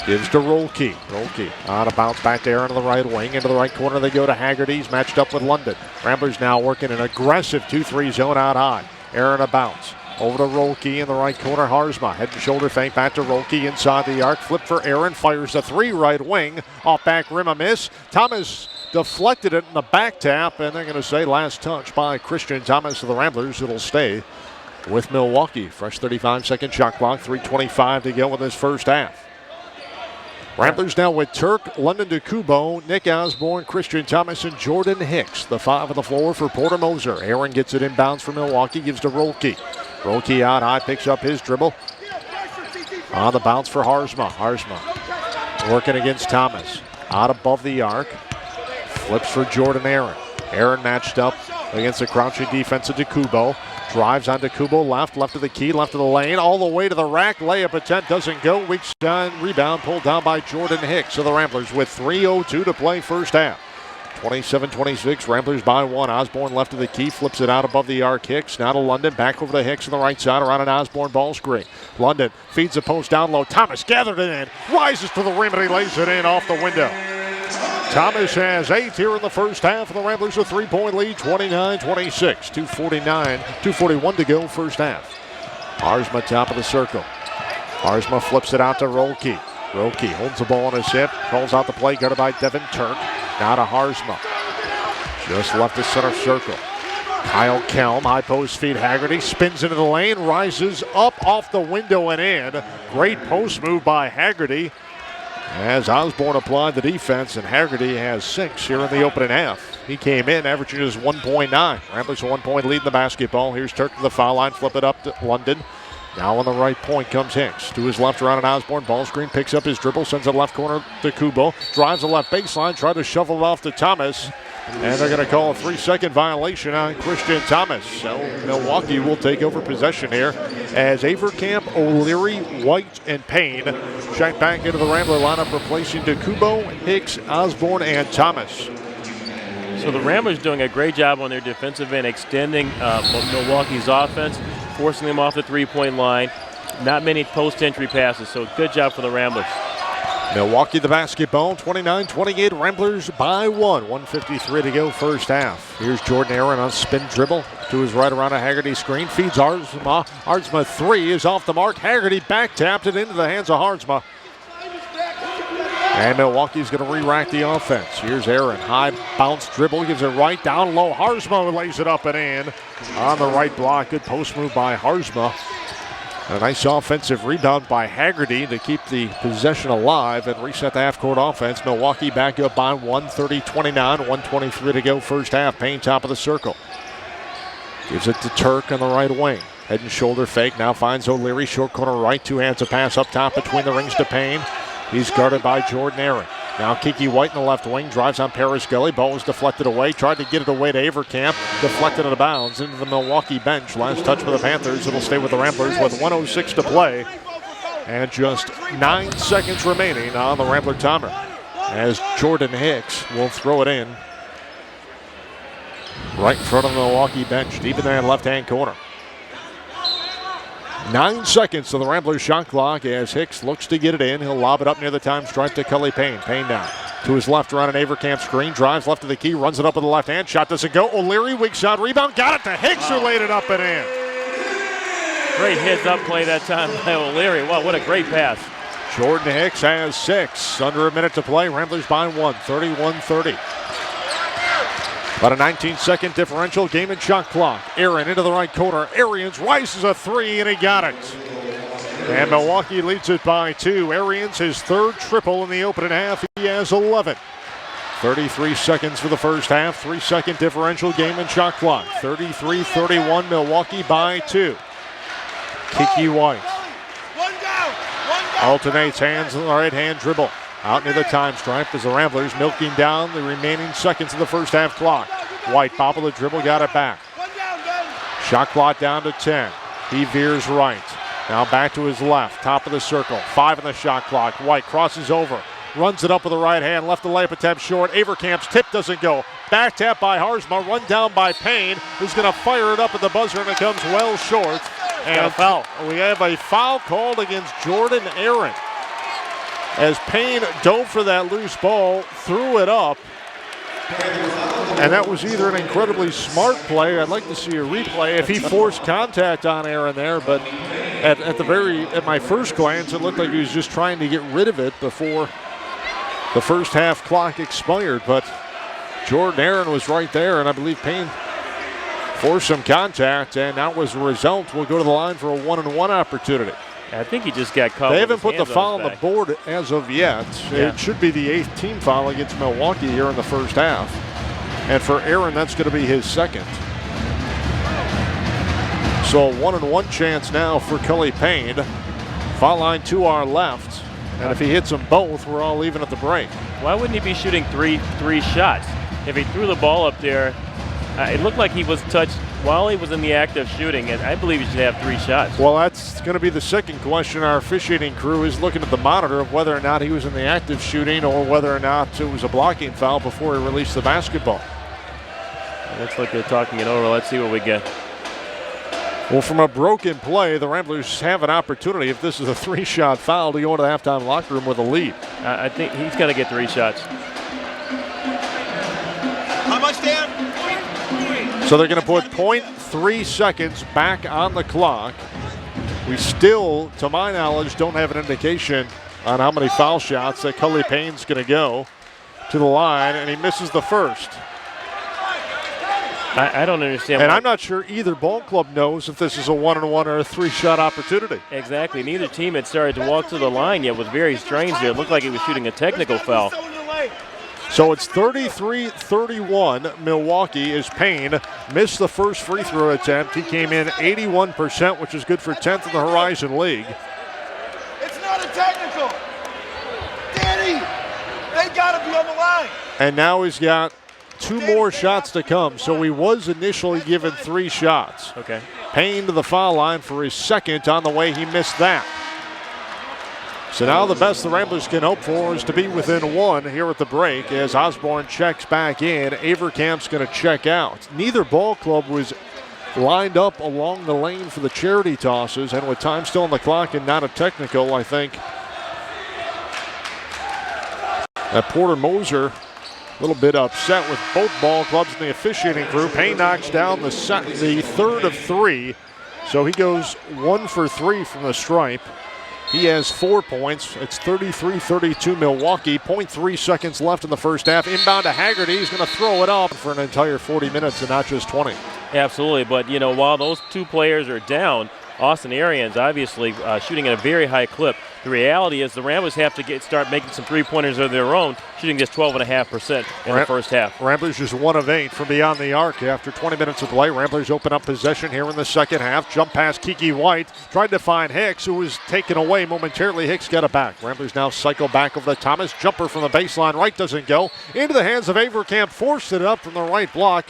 gives to Rolke. Rolke on a bounce back to Aaron on the right wing. Into the right corner they go to Haggerty. He's matched up with London. Ramblers now working an aggressive 2-3 zone out high. Aaron a bounce. Over to Rolke in the right corner. Harzma head and shoulder fake back to Rolke inside the arc. Flip for Aaron. Fires a 3 right wing. Off back rim a miss. Thomas deflected it in the back tap, and they're going to say last touch by Christian Thomas of the Ramblers. It'll stay with Milwaukee. Fresh 35-second shot clock. 3:25 to go in this first half. Ramblers now with Turk, London DeCubo, Nick Osborne, Christian Thomas, and Jordan Hicks. The 5 on the floor for Porter Moser. Aaron gets it inbounds for Milwaukee, gives to Rolke. Rolke out high, picks up his dribble. On the bounce for Harzma. Harzma working against Thomas. Out above the arc. Flips for Jordan Aaron. Aaron matched up against the crouching defense of DeCubo. Drives on DeCubo, left of the key, left of the lane, all the way to the rack. Layup attempt doesn't go. Weak side rebound pulled down by Jordan Hicks. So the Ramblers with 3:02 to play first half. 27-26, Ramblers by 1. Osborne left of the key, flips it out above the arc. Hicks now to London, back over to Hicks on the right side around an Osborne ball screen. London feeds the post down low. Thomas gathered it in, rises to the rim, and he lays it in off the window. Thomas has 8 here in the first half, and the Ramblers a 3-point lead, 29-26. 2:41 to go first half. Harzma top of the circle. Harzma flips it out to Rolke. Rolke holds the ball on his hip, calls out the play, guarded by Devin Turk. Now to Harzma. Just left the center circle. Kyle Kelm, high post feed Haggerty, spins into the lane, rises up off the window and in. Great post move by Haggerty as Osborne applied the defense, and Haggerty has 6 here in the opening half. He came in averaging just 1.9. Ramblers a 1-point lead in the basketball. Here's Turk to the foul line, flip it up to London. Now on the right point comes Hicks. To his left around an Osborne. Ball screen, picks up his dribble, sends it left corner to Kubo. Drives the left baseline, tried to shovel it off to Thomas. And they're going to call a 3-second violation on Christian Thomas. So Milwaukee will take over possession here as Averkamp, O'Leary, White, and Payne check back into the Rambler lineup, replacing DeCubo, Hicks, Osborne, and Thomas. So the Ramblers doing a great job on their defensive end, extending Milwaukee's offense, forcing them off the 3-point line. Not many post-entry passes, so good job for the Ramblers. Milwaukee the basketball, 29-28, Ramblers by 1. 1:53 to go first half. Here's Jordan Aaron on spin dribble. To his right around a Haggerty screen, feeds Harzma. Harzma 3 is off the mark. Haggerty back tapped it into the hands of Harzma. And Milwaukee's going to re-rack the offense. Here's Aaron, high bounce dribble, gives it right down low. Harzma lays it up and in on the right block. Good post move by Harzma. A nice offensive rebound by Haggerty to keep the possession alive and reset the half-court offense. Milwaukee back up by 1, 30-29, 1:23 to go first half. Payne top of the circle. Gives it to Turk on the right wing. Head and shoulder fake, now finds O'Leary, short corner right, 2 hands a pass up top between the rings to Payne. He's guarded by Jordan Aaron. Now Kiki White in the left wing, drives on Paris Gully. Ball is deflected away, tried to get it away to Averkamp. Deflected out of bounds into the Milwaukee bench. Last touch for the Panthers. It'll stay with the Ramblers with 1:06 to play. And just 9 seconds remaining on the Rambler timer as Jordan Hicks will throw it in right in front of the Milwaukee bench, deep in that left-hand corner. 9 seconds to the Ramblers shot clock as Hicks looks to get it in. He'll lob it up near the time stripe to Cully Payne. Payne down to his left around an Averkamp screen. Drives left of the key, runs it up with the left hand. Shot doesn't go. O'Leary, weak shot, rebound. Got it to Hicks, who laid it up and in. Great heads-up play that time by O'Leary. Wow, what a great pass. Jordan Hicks has 6. Under a minute to play. Ramblers by 1, 31-30. About a 19-second differential, game and shot clock. Aaron into the right corner. Arians rises a 3, and he got it. And Milwaukee leads it by 2. Arians, his third triple in the opening half. He has 11. 33 seconds for the first half. 3-second differential game and shot clock. 33-31, Milwaukee by 2. Kiki White alternates hands in the right hand dribble. Out near the time stripe as the Ramblers milking down the remaining seconds of the first half clock. White bobbled the dribble, got it back. Shot clock down to 10. He veers right. Now back to his left, top of the circle. 5 on the shot clock. White crosses over, runs it up with the right hand, left the layup attempt short. Averkamp's tip doesn't go. Back tap by Harzma, run down by Payne, who's going to fire it up at the buzzer, and it comes well short. And a foul. We have a foul called against Jordan Aaron. As Payne dove for that loose ball, threw it up. And that was either an incredibly smart play. I'd like to see a replay if he forced contact on Aaron there, but at my first glance, it looked like he was just trying to get rid of it before the first half clock expired. But Jordan Aaron was right there, and I believe Payne forced some contact, and that was the result. We'll go to the line for a 1-and-1 opportunity. I think he just got caught. They haven't put the foul on the board as of yet. Yeah. It should be the 8th team foul against Milwaukee here in the first half. And for Aaron, that's going to be his second. So a 1-and-1 chance now for Cully Payne. Foul line to our left. And if he hits them both, we're all even at the break. Why wouldn't he be shooting three shots? If he threw the ball up there, it looked like he was touched while he was in the act of shooting, and I believe he should have 3 shots. Well, that's going to be the second question. Our officiating crew is looking at the monitor of whether or not he was in the act of shooting or whether or not it was a blocking foul before he released the basketball. Looks like they're talking it over. Let's see what we get. Well, from a broken play, the Ramblers have an opportunity, if this is a 3-shot foul, to go into the halftime locker room with a lead. I think he's got to get 3 shots. How much, Dan? So they're going to put 0.3 seconds back on the clock. We still, to my knowledge, don't have an indication on how many foul shots that Cully Payne's going to go to the line, and he misses the first. I don't understand. And I'm not sure either ball club knows if this is a 1-and-1 or a 3-shot opportunity. Exactly. Neither team had started to walk to the line yet. It was very strange there. It looked like he was shooting a technical foul. So it's 33-31 Milwaukee as Payne missed the first free throw attempt. He came in 81%, which is good for 10th in the Horizon League. It's not a technical. Danny, they got to be on the line. And now he's got 2 more shots to come. So he was initially given 3 shots. Okay. Payne to the foul line for his second on the way he missed that. So now the best the Ramblers can hope for is to be within 1 here at the break as Osborne checks back in. Averkamp's going to check out. Neither ball club was lined up along the lane for the charity tosses, and with time still on the clock and not a technical, I think that Porter Moser a little bit upset with both ball clubs and the officiating crew. Payne knocks down the third of 3, so he goes 1 for 3 from the stripe. He has 4 points. It's 33-32 Milwaukee. 0.3 seconds left in the first half. Inbound to Haggerty. He's going to throw it up for an entire 40 minutes and not just 20. Absolutely. But, you know, while those 2 players are down, Austin Arians obviously shooting at a very high clip. The reality is the Ramblers have to start making some 3-pointers of their own, shooting just 12.5% in the first half. Ramblers just 1 of 8 from beyond the arc after 20 minutes of play. Ramblers open up possession here in the second half. Jump past Kiki White. Tried to find Hicks, who was taken away momentarily. Hicks got it back. Ramblers now cycle back over to Thomas. Jumper from the baseline. Right doesn't go. Into the hands of Averkamp. Forced it up from the right block.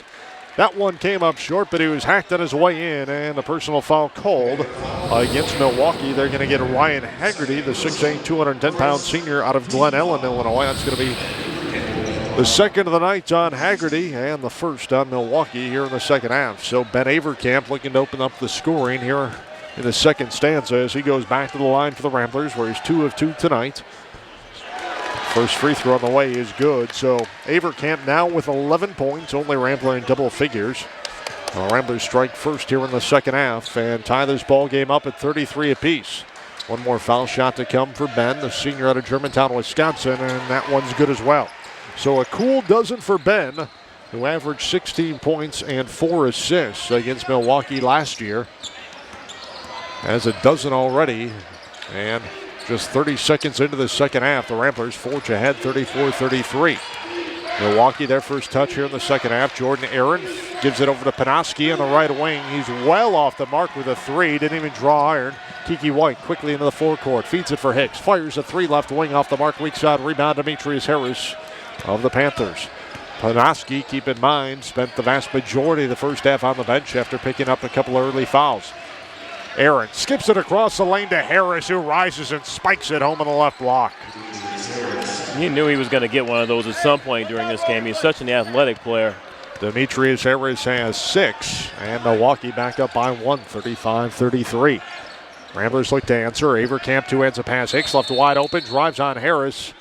That one came up short, but he was hacked on his way in, and a personal foul called against Milwaukee. They're going to get Ryan Haggerty, the 6'8", 210-pound senior out of Glen Ellen, Illinois. That's going to be the second of the night on Haggerty and the first on Milwaukee here in the second half. So Ben Averkamp looking to open up the scoring here in the second stanza as he goes back to the line for the Ramblers, where he's 2 of 2 tonight. First free throw on the way is good. So Averkamp now with 11 points, only Rambler in double figures. The Ramblers strike first here in the second half and tie this ball game up at 33 apiece. 1 more foul shot to come for Ben, the senior out of Germantown, Wisconsin, and that one's good as well. So a cool dozen for Ben, who averaged 16 points and 4 assists against Milwaukee last year. Has a dozen already And just 30 seconds into the second half, the Ramblers forge ahead 34-33. Milwaukee, their first touch here in the second half. Jordan Aaron gives it over to Panoski on the right wing. He's well off the mark with a three. Didn't even draw iron. Kiki White quickly into the forecourt. Feeds it for Hicks. Fires a three left wing off the mark. Weak side rebound. Demetrius Harris of the Panthers. Panoski, keep in mind, spent the vast majority of the first half on the bench after picking up a couple of early fouls. Aaron skips it across the lane to Harris, who rises and spikes it home on the left block. He knew he was going to get one of those at some point during this game. He's such an athletic player. Demetrius Harris has 6, and Milwaukee back up by 1, 35-33. Ramblers look to answer. Averkamp two-hands a pass. Hicks left wide open, drives on Harris.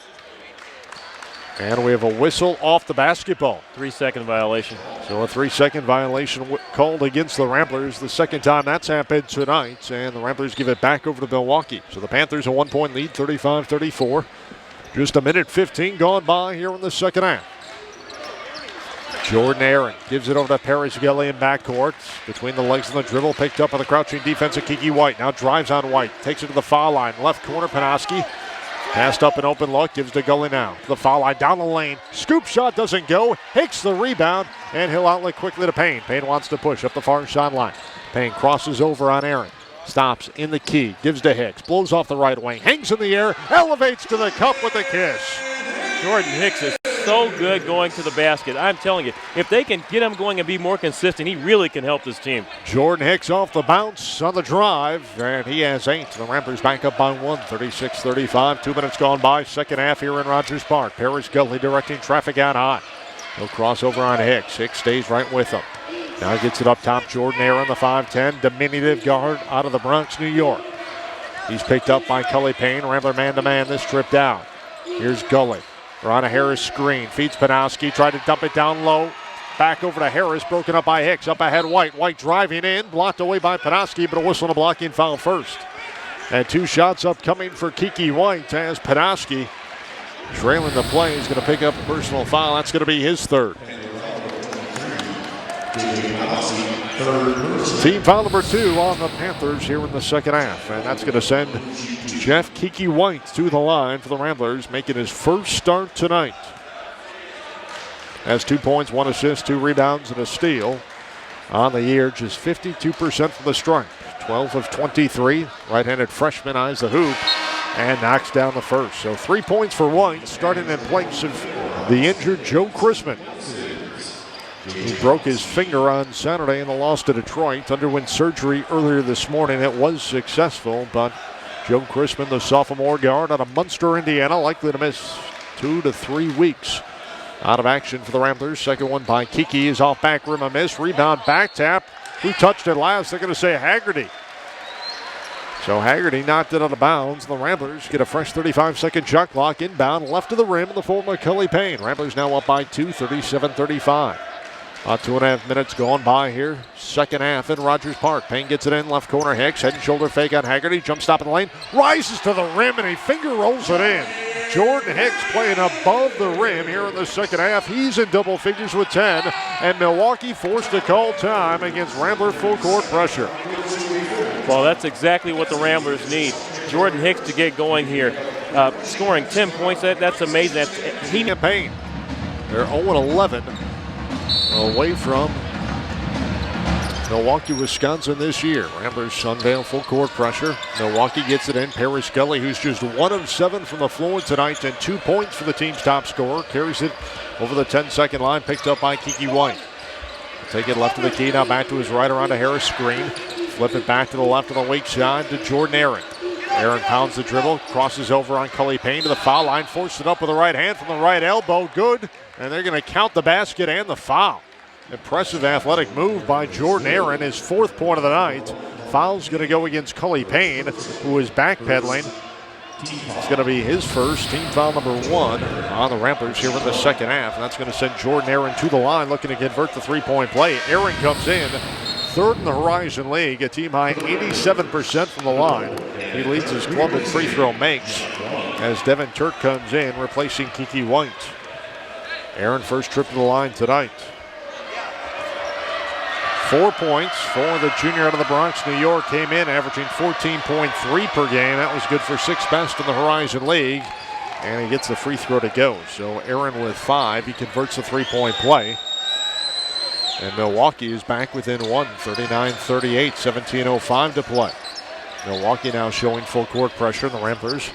And we have a whistle off the basketball. 3-second violation. So a 3-second violation called against the Ramblers. The second time that's happened tonight, and the Ramblers give it back over to Milwaukee. So the Panthers a 1-point lead, 35-34. Just a minute 15 gone by here in the second half. Jordan Aaron gives it over to Paris Gully in backcourt. Between the legs and the dribble, picked up by the crouching defense of Kiki White. Now drives on White, takes it to the foul line. Left corner, Panoski. Passed up an open look, gives to Gully now. The foul line, down the lane. Scoop shot doesn't go. Hicks the rebound, and he'll outlet quickly to Payne. Payne wants to push up the far sideline. Payne crosses over on Aaron. Stops in the key, gives to Hicks. Blows off the right wing, hangs in the air, elevates to the cup with a kiss. Jordan Hicks is so good going to the basket. I'm telling you, if they can get him going and be more consistent, he really can help this team. Jordan Hicks off the bounce on the drive, and he has 8. The Ramblers back up by 1, 36-35. 2 minutes gone by, second half here in Rogers Park. Paris Gully directing traffic out high. He'll cross over on Hicks. Hicks stays right with him. Now gets it up top. Jordan Aaron, the 5'10", diminutive guard out of the Bronx, New York. He's picked up by Cully Payne. Rambler man-to-man this trip down. Here's Gully. We're on a Harris screen. Feeds Panoski. Tried to dump it down low. Back over to Harris. Broken up by Hicks. Up ahead White. White driving in. Blocked away by Panoski, but a whistle and a blocking foul first. And 2 shots upcoming for Kiki White as Panoski, trailing the play, is going to pick up a personal foul. That's going to be his third. Team foul number 2 on the Panthers here in the second half. And that's going to send Jeff Kiki White to the line for the Ramblers, making his first start tonight. Has 2 points, 1 assist, 2 rebounds, and a steal. On the year, just 52% from the stripe. 12 of 23. Right-handed freshman eyes the hoop and knocks down the first. So 3 points for White, starting in place of the injured Joe Chrisman. He broke his finger on Saturday in the loss to Detroit. Underwent surgery earlier this morning. It was successful, but Joe Chrisman, the sophomore guard out of Munster, Indiana, likely to miss 2 to 3 weeks out of action for the Ramblers. Second one by Kiki is off back rim, a miss. Rebound back tap. Who touched it last? They're going to say Haggerty. So Haggerty knocked it out of bounds. The Ramblers get a fresh 35-second shot clock inbound left of the rim in the form of Cully Payne. Ramblers now up by 2, 37-35. 2.5 minutes gone by here. Second half in Rogers Park. Payne gets it in, left corner Hicks. Head and shoulder fake on Haggerty. Jump stop in the lane. Rises to the rim and he finger rolls it in. Jordan Hicks playing above the rim here in the second half. He's in double figures with 10. And Milwaukee forced to call time against Rambler full court pressure. Well, that's exactly what the Ramblers need. Jordan Hicks to get going here. Scoring 10 points, that's amazing. Payne. They're 0-11. Away from Milwaukee, Wisconsin this year. Ramblers unveil full court pressure. Milwaukee gets it in. Paris Gully, who's just 1 of 7 from the floor tonight, and 2 points for the team's top scorer. Carries it over the 10-second line, picked up by Kiki White. Take it left of the key, now back to his right around a Harris screen. Flip it back to the left on the weak side to Jordan Aaron. Aaron pounds the dribble, crosses over on Cully Payne to the foul line, forced it up with the right hand from the right elbow. Good, and they're going to count the basket and the foul. Impressive athletic move by Jordan Aaron, his 4th point of the night. Foul's going to go against Cully Payne, who is backpedaling. It's going to be his first, team foul number 1 on the Ramblers here in the second half. And that's going to send Jordan Aaron to the line, looking to convert the 3-point play. Aaron comes in, 3rd in the Horizon League, a team high 87% from the line. He leads his club in free throw makes as Devin Turk comes in, replacing Kiki White. Aaron first trip to the line tonight. 4 points for the junior out of the Bronx, New York. Came in averaging 14.3 per game. That was good for 6th best in the Horizon League. And he gets the free throw to go. So Aaron with 5. He converts the three-point play. And Milwaukee is back within 1, 39-38, 17:05 to play. Milwaukee now showing full court pressure. The Ramblers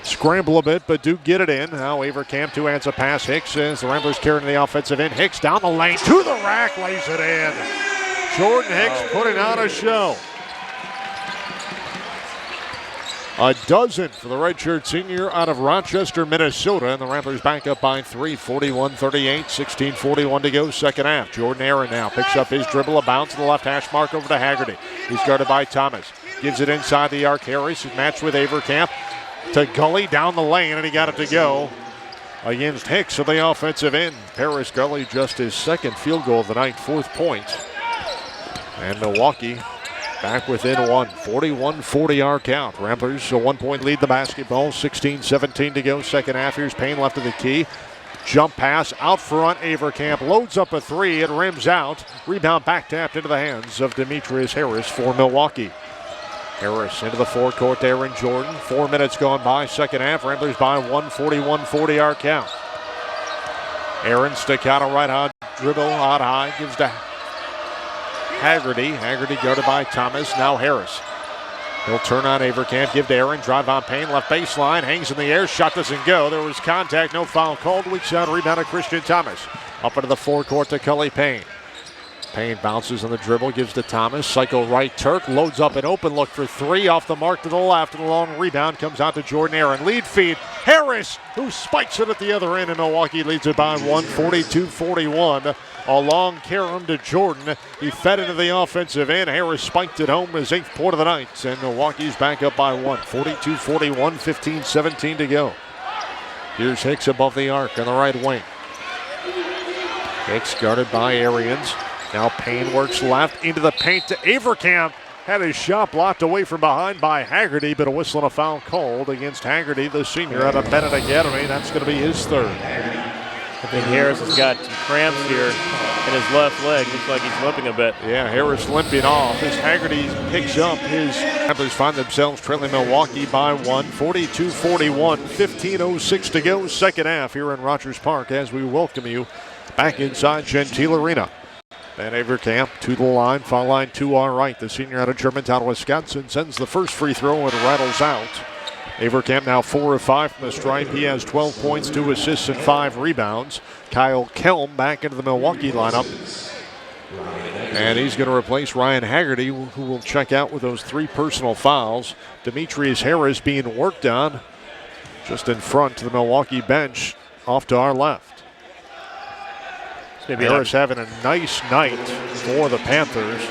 scramble a bit, but do get it in. Now Averkamp, 2 hands a pass. Hicks as the Ramblers carrying the offensive end. Hicks down the lane to the rack, lays it in. Jordan Hicks putting on a show. A dozen for the redshirt senior out of Rochester, Minnesota. And the Ramblers back up by 3, 41-38, 16:41 to go, second half. Jordan Aaron now picks up his dribble, a bounce to the left hash mark over to Haggerty. He's guarded by Thomas. Gives it inside the arc. Harris is matched with Averkamp to Gully down the lane, and he got it to go against Hicks at the offensive end. Paris Gully just his second field goal of the night, 4th point. And Milwaukee back within 1, 41-40 our count. Ramblers a 1-point lead the basketball, 16-17 to go, second half. Here's Payne left of the key. Jump pass out front. Averkamp loads up a 3. It rims out. Rebound back tapped into the hands of Demetrius Harris for Milwaukee. Harris into the forecourt there in Jordan. 4 minutes gone by, second half. Ramblers by 1, 41-40 our count. Aaron staccato right hand dribble out high. Gives to Haggerty. Haggerty guarded by Thomas. Now Harris. He'll turn on Averkamp. Give to Aaron. Drive on Payne. Left baseline. Hangs in the air. Shot doesn't go. There was contact. No foul called. Weak side rebound of Christian Thomas. Up into the forecourt to Cully Payne. Payne bounces on the dribble. Gives to Thomas. Cycle right. Turk loads up an open look for 3. Off the mark to the left. And the long rebound comes out to Jordan Aaron. Lead feed. Harris, who spikes it at the other end. And Milwaukee leads it by 1, 42-41. A long carom to Jordan. He fed into the offensive end. Harris spiked it home, his 8th point of the night. And Milwaukee's back up by 1. 42-41, 15-17 to go. Here's Hicks above the arc on the right wing. Hicks guarded by Arians. Now Payne works left into the paint to Averkamp. Had his shot blocked away from behind by Haggerty, but a whistle and a foul called against Haggerty, the senior out of Bennett Academy. That's going to be his 3rd. I think Harris has got some cramps here in his left leg. Looks like he's limping a bit. Yeah, Harris limping off as Haggerty picks up his. Ramblers find themselves trailing Milwaukee by 1, 42-41, 15:06 to go, second half here in Rogers Park as we welcome you back inside Gentile Arena. And Averkamp to the line, foul line to our right. The senior out of Germantown, Wisconsin sends the first free throw and rattles out. Averkamp now 4 of 5 from the stripe. He has 12 points, 2 assists, and 5 rebounds. Kyle Kelm back into the Milwaukee lineup. And he's going to replace Ryan Haggerty, who will check out with those 3 personal fouls. Demetrius Harris being worked on just in front to the Milwaukee bench, off to our left. Harris having a nice night for the Panthers.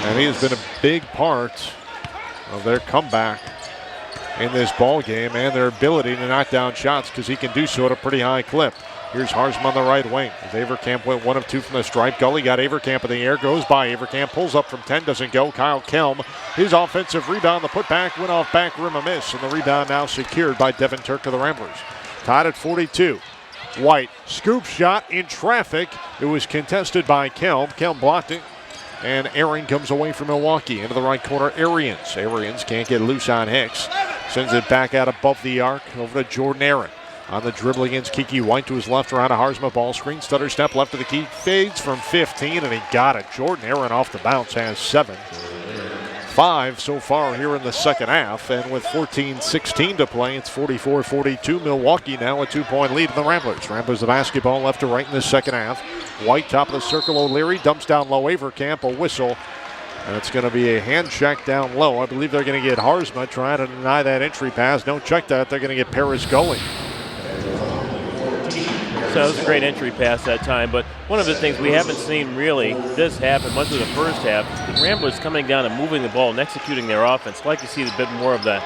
And he has been a big part of their comeback in this ball game and their ability to knock down shots because he can do so at a pretty high clip. Here's Harzma on the right wing. As Averkamp went 1 of 2 from the stripe. Gully got Averkamp in the air, goes by Averkamp, pulls up from 10, doesn't go. Kyle Kelm, his offensive rebound, the putback went off back rim, a miss, and the rebound now secured by Devin Turk of the Ramblers. Tied at 42. White, scoop shot in traffic. It was contested by Kelm. Kelm blocked it. And Aaron comes away from Milwaukee. Into the right corner, Arians. Arians can't get loose on Hicks. Sends it back out above the arc over to Jordan Aaron. On the dribble against Kiki White to his left around a Harzma ball screen. Stutter step left of the key. Fades from 15 and he got it. Jordan Aaron off the bounce has 7. 5 so far here in the second half. And with 14-16 to play, it's 44-42. Milwaukee now a 2-point lead in the Ramblers. Ramblers the basketball left to right in the second half. White top of the circle. O'Leary dumps down low. Averkamp, a whistle. And it's going to be a hand check down low. I believe they're going to get Harzma trying to deny that entry pass. Don't check that. They're going to get Paris Gully. So it was a great entry pass that time, but one of the things we haven't seen really this happen much of the first half, the Ramblers coming down and moving the ball and executing their offense. I'd like to see a bit more of that.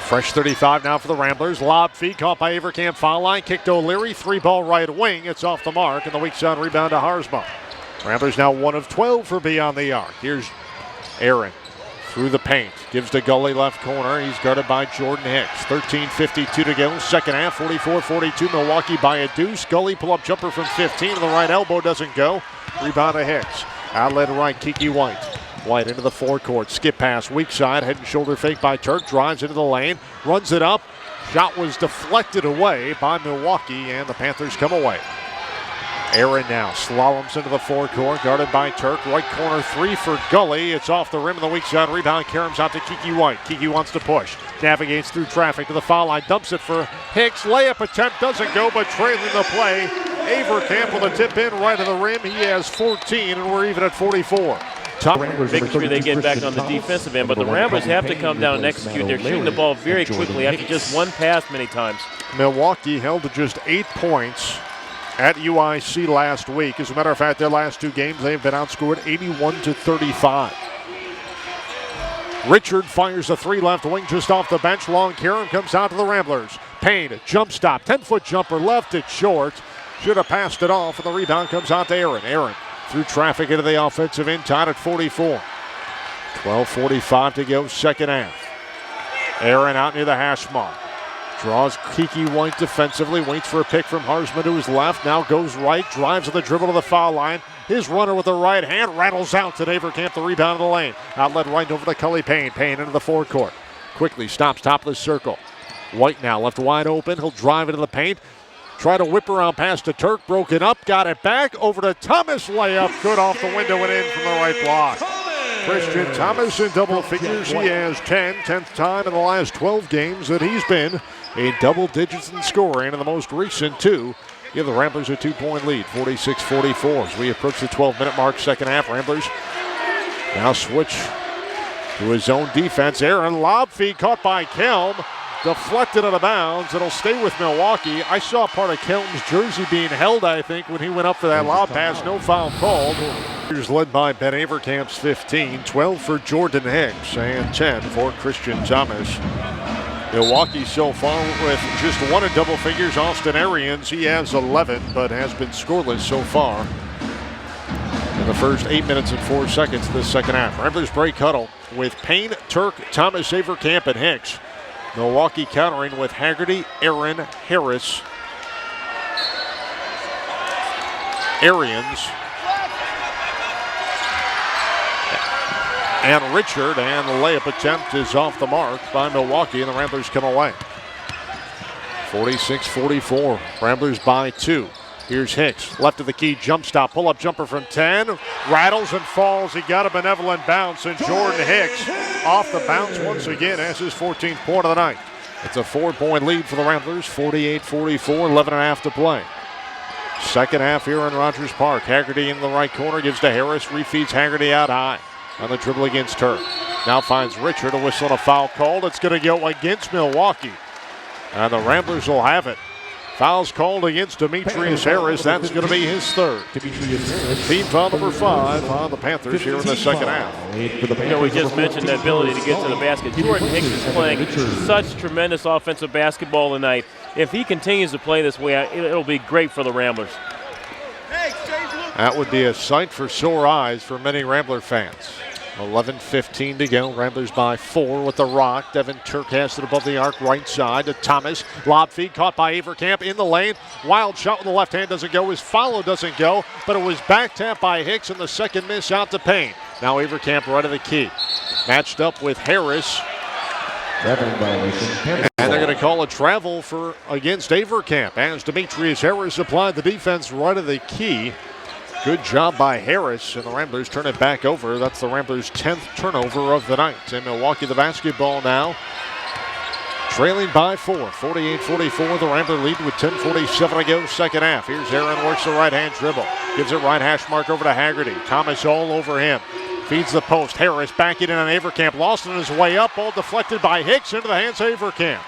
Fresh 35 now for the Ramblers. Lob feed caught by Averkamp, foul line, kicked to O'Leary, 3-ball right wing. It's off the mark, and the weak side rebound to Harzma. Ramblers now 1 of 12 for beyond the arc. Here's Aaron. through the paint. Gives to Gully left corner. He's guarded by Jordan Hicks. 13:52 to go. Second half, 44-42. Milwaukee by a deuce. Gully pull-up jumper from 15. The right elbow doesn't go. Rebound to Hicks. Outlet right, Kiki White. White into the forecourt. Skip pass, weak side. Head and shoulder fake by Turk. Drives into the lane. Runs it up. Shot was deflected away by Milwaukee, and the Panthers come away. Aaron now slaloms into the forecourt, guarded by Turk. Right corner three for Gully. It's off the rim of the weak side rebound. Karam's out to Kiki White. Kiki wants to push. Navigates through traffic to the foul line. Dumps it for Hicks. Layup attempt doesn't go, but trailing the play. Averkamp with a tip in right of the rim. He has 14, and we're even at 44. Making sure they get back on the defensive end, but the Ramblers have to come down and execute. They're shooting the ball very quickly after just one pass many times. Milwaukee held to just 8 points at UIC last week. As a matter of fact, their last 2 games, they've been outscored 81-35. Richard fires a 3 left wing just off the bench. Long Karam comes out to the Ramblers. Payne, jump stop, 10-foot jumper, left it short. Should have passed it off, and the rebound comes out to Aaron. Aaron through traffic into the offensive end, tied at 44. 12:45 to go, second half. Aaron out near the hash mark. Draws Kiki White defensively, waits for a pick from Harsman to his left, now goes right, drives to the dribble to the foul line. His runner with the right hand rattles out to Averkamp, the rebound in the lane. Outlet right over to Cully Payne. Payne into the forecourt. Quickly stops top of the circle. White now left wide open. He'll drive into the paint. Try to whip around past to Turk. Broken up. Got it back. Over to Thomas. Layup. Good off the window and in from the right block. Christian Thomas in double figures. He has 10th time in the last 12 games that he's been in double digits in scoring. In the most recent 2. Give the Ramblers a 2-point lead. 46-44 as we approach the 12-minute mark. Second half. Ramblers now switch to his own defense. Aaron, lob feed caught by Kelm. Deflected out of bounds. It'll stay with Milwaukee. I saw part of Kelm's jersey being held, I think, when he went up for that lob pass. No foul called. Here's led by Ben Averkamp's 15. 12 for Jordan Hicks and 10 for Christian Thomas. Milwaukee so far with just 1 in double figures. Austin Arians, he has 11, but has been scoreless so far in the first 8 minutes and 4 seconds of this second half. Ramblers break huddle with Payne, Turk, Thomas, Averkamp, and Hicks. Milwaukee countering with Haggerty, Aaron, Harris, Arians, and Richard. And the layup attempt is off the mark by Milwaukee, and the Ramblers come away. 46-44. Ramblers by 2. Here's Hicks, left of the key, jump stop, pull-up jumper from 10. Rattles and falls. He got a benevolent bounce, and Jordan Hicks off the bounce once again as his 14th point of the night. It's a 4-point lead for the Ramblers, 48-44, 11.5 to play. Second half here in Rogers Park. Haggerty in the right corner, gives to Harris, refeeds Haggerty out high on the dribble against Turk. Now finds Richard, a whistle and a foul called. It's going to go against Milwaukee, and the Ramblers will have it. Fouls called against Demetrius Harris. That's going to be his 3rd. Team foul number 5 on the Panthers here in the second half. We just mentioned the ability to get to the basket. Jordan Hicks is playing such tremendous offensive basketball tonight. If he continues to play this way, it'll be great for the Ramblers. That would be a sight for sore eyes for many Rambler fans. 11:15 to go. Ramblers by 4 with the rock. Devin Turk has it above the arc, right side to Thomas. Lob feed caught by Averkamp in the lane. Wild shot with the left hand doesn't go. His follow doesn't go, but it was back tap by Hicks, and the second miss out to Payne. Now Averkamp right of the key. Matched up with Harris. And they're going to call a travel against Averkamp as Demetrius Harris applied the defense right of the key. Good job by Harris, and the Ramblers turn it back over. That's the Ramblers' 10th turnover of the night. And Milwaukee the basketball now, trailing by 4. 48-44, the Rambler lead with 10:47 to go second half. Here's Aaron, works the right-hand dribble. Gives it right hash mark over to Haggerty. Thomas all over him. Feeds the post. Harris backing in on Averkamp. Lost on his way up. Ball deflected by Hicks into the hands of Averkamp.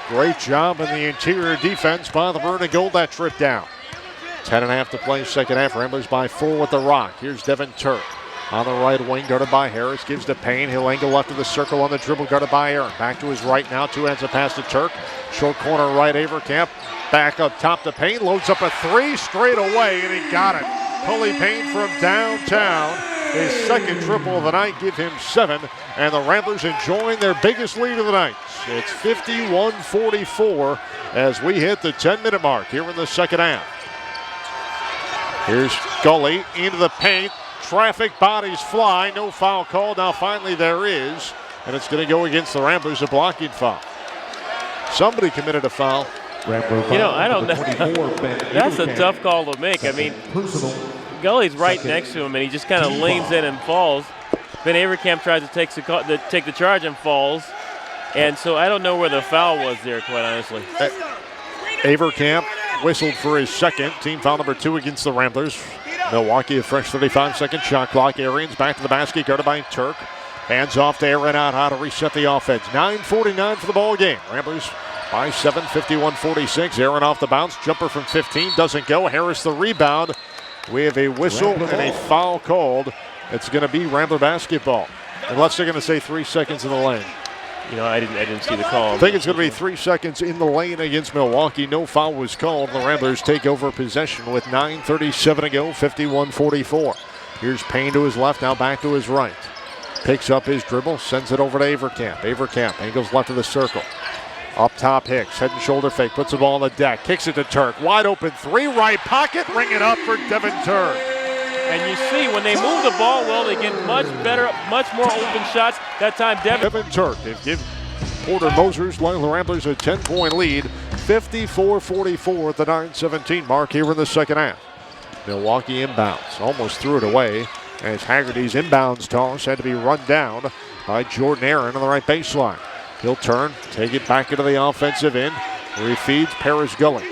Great job in the interior defense by the Maroon and Gold that trip down. 10.5 to play second half. Ramblers by 4 with the rock. Here's Devin Turk on the right wing, guarded by Harris. Gives to Payne. He'll angle left of the circle on the dribble, guarded by Aaron. Back to his right now. 2 hands a pass to Turk. Short corner right, Averkamp. Back up top to Payne. Loads up a 3 straight away, and he got it. Cully Payne from downtown his second triple of the night, give him 7, and the Ramblers enjoying their biggest lead of the night. It's 51-44 as we hit the 10-minute mark here in the second half. Here's Gully into the paint. Traffic, bodies fly. No foul called. Now finally there is, and it's going to go against the Ramblers, a blocking foul. Somebody committed a foul. You know, I don't know. That's a tough call to make. I mean, Gully's right next to him, and he just kind of leans in and falls. Then Averkamp tries to take the charge and falls. And so I don't know where the foul was there, quite honestly. Averkamp whistled for his second. Team foul number 2 against the Ramblers. Milwaukee, a fresh 35-second shot clock. Arians back to the basket, guarded by Turk. Hands off to Aaron out how to reset the offense. 9:49 for the ball game. Ramblers by 7, 51-46. Aaron off the bounce. Jumper from 15 doesn't go. Harris the rebound. We have a whistle and a foul called. It's going to be Rambler basketball. Unless they're going to say 3 seconds in the lane. You know, I didn't see the call. I think it's going to be 3 seconds in the lane against Milwaukee. No foul was called. The Ramblers take over possession with 9:37 to go, 51-44. Here's Payne to his left, now back to his right. Picks up his dribble, sends it over to Averkamp. Averkamp angles left of the circle. Up top, Hicks, head and shoulder fake, puts the ball on the deck, kicks it to Turk. Wide open 3, right pocket, ring it up for Devin Turk. And you see, when they move the ball well, they get much better, much more open shots. That time, Devin Turk. They've given Porter Moser's Loyola Ramblers a 10-point lead, 54-44 at the 9:17 mark here in the second half. Milwaukee inbounds, almost threw it away as Haggerty's inbounds toss had to be run down by Jordan Aaron on the right baseline. He'll turn, take it back into the offensive end, where he feeds Paris Gully.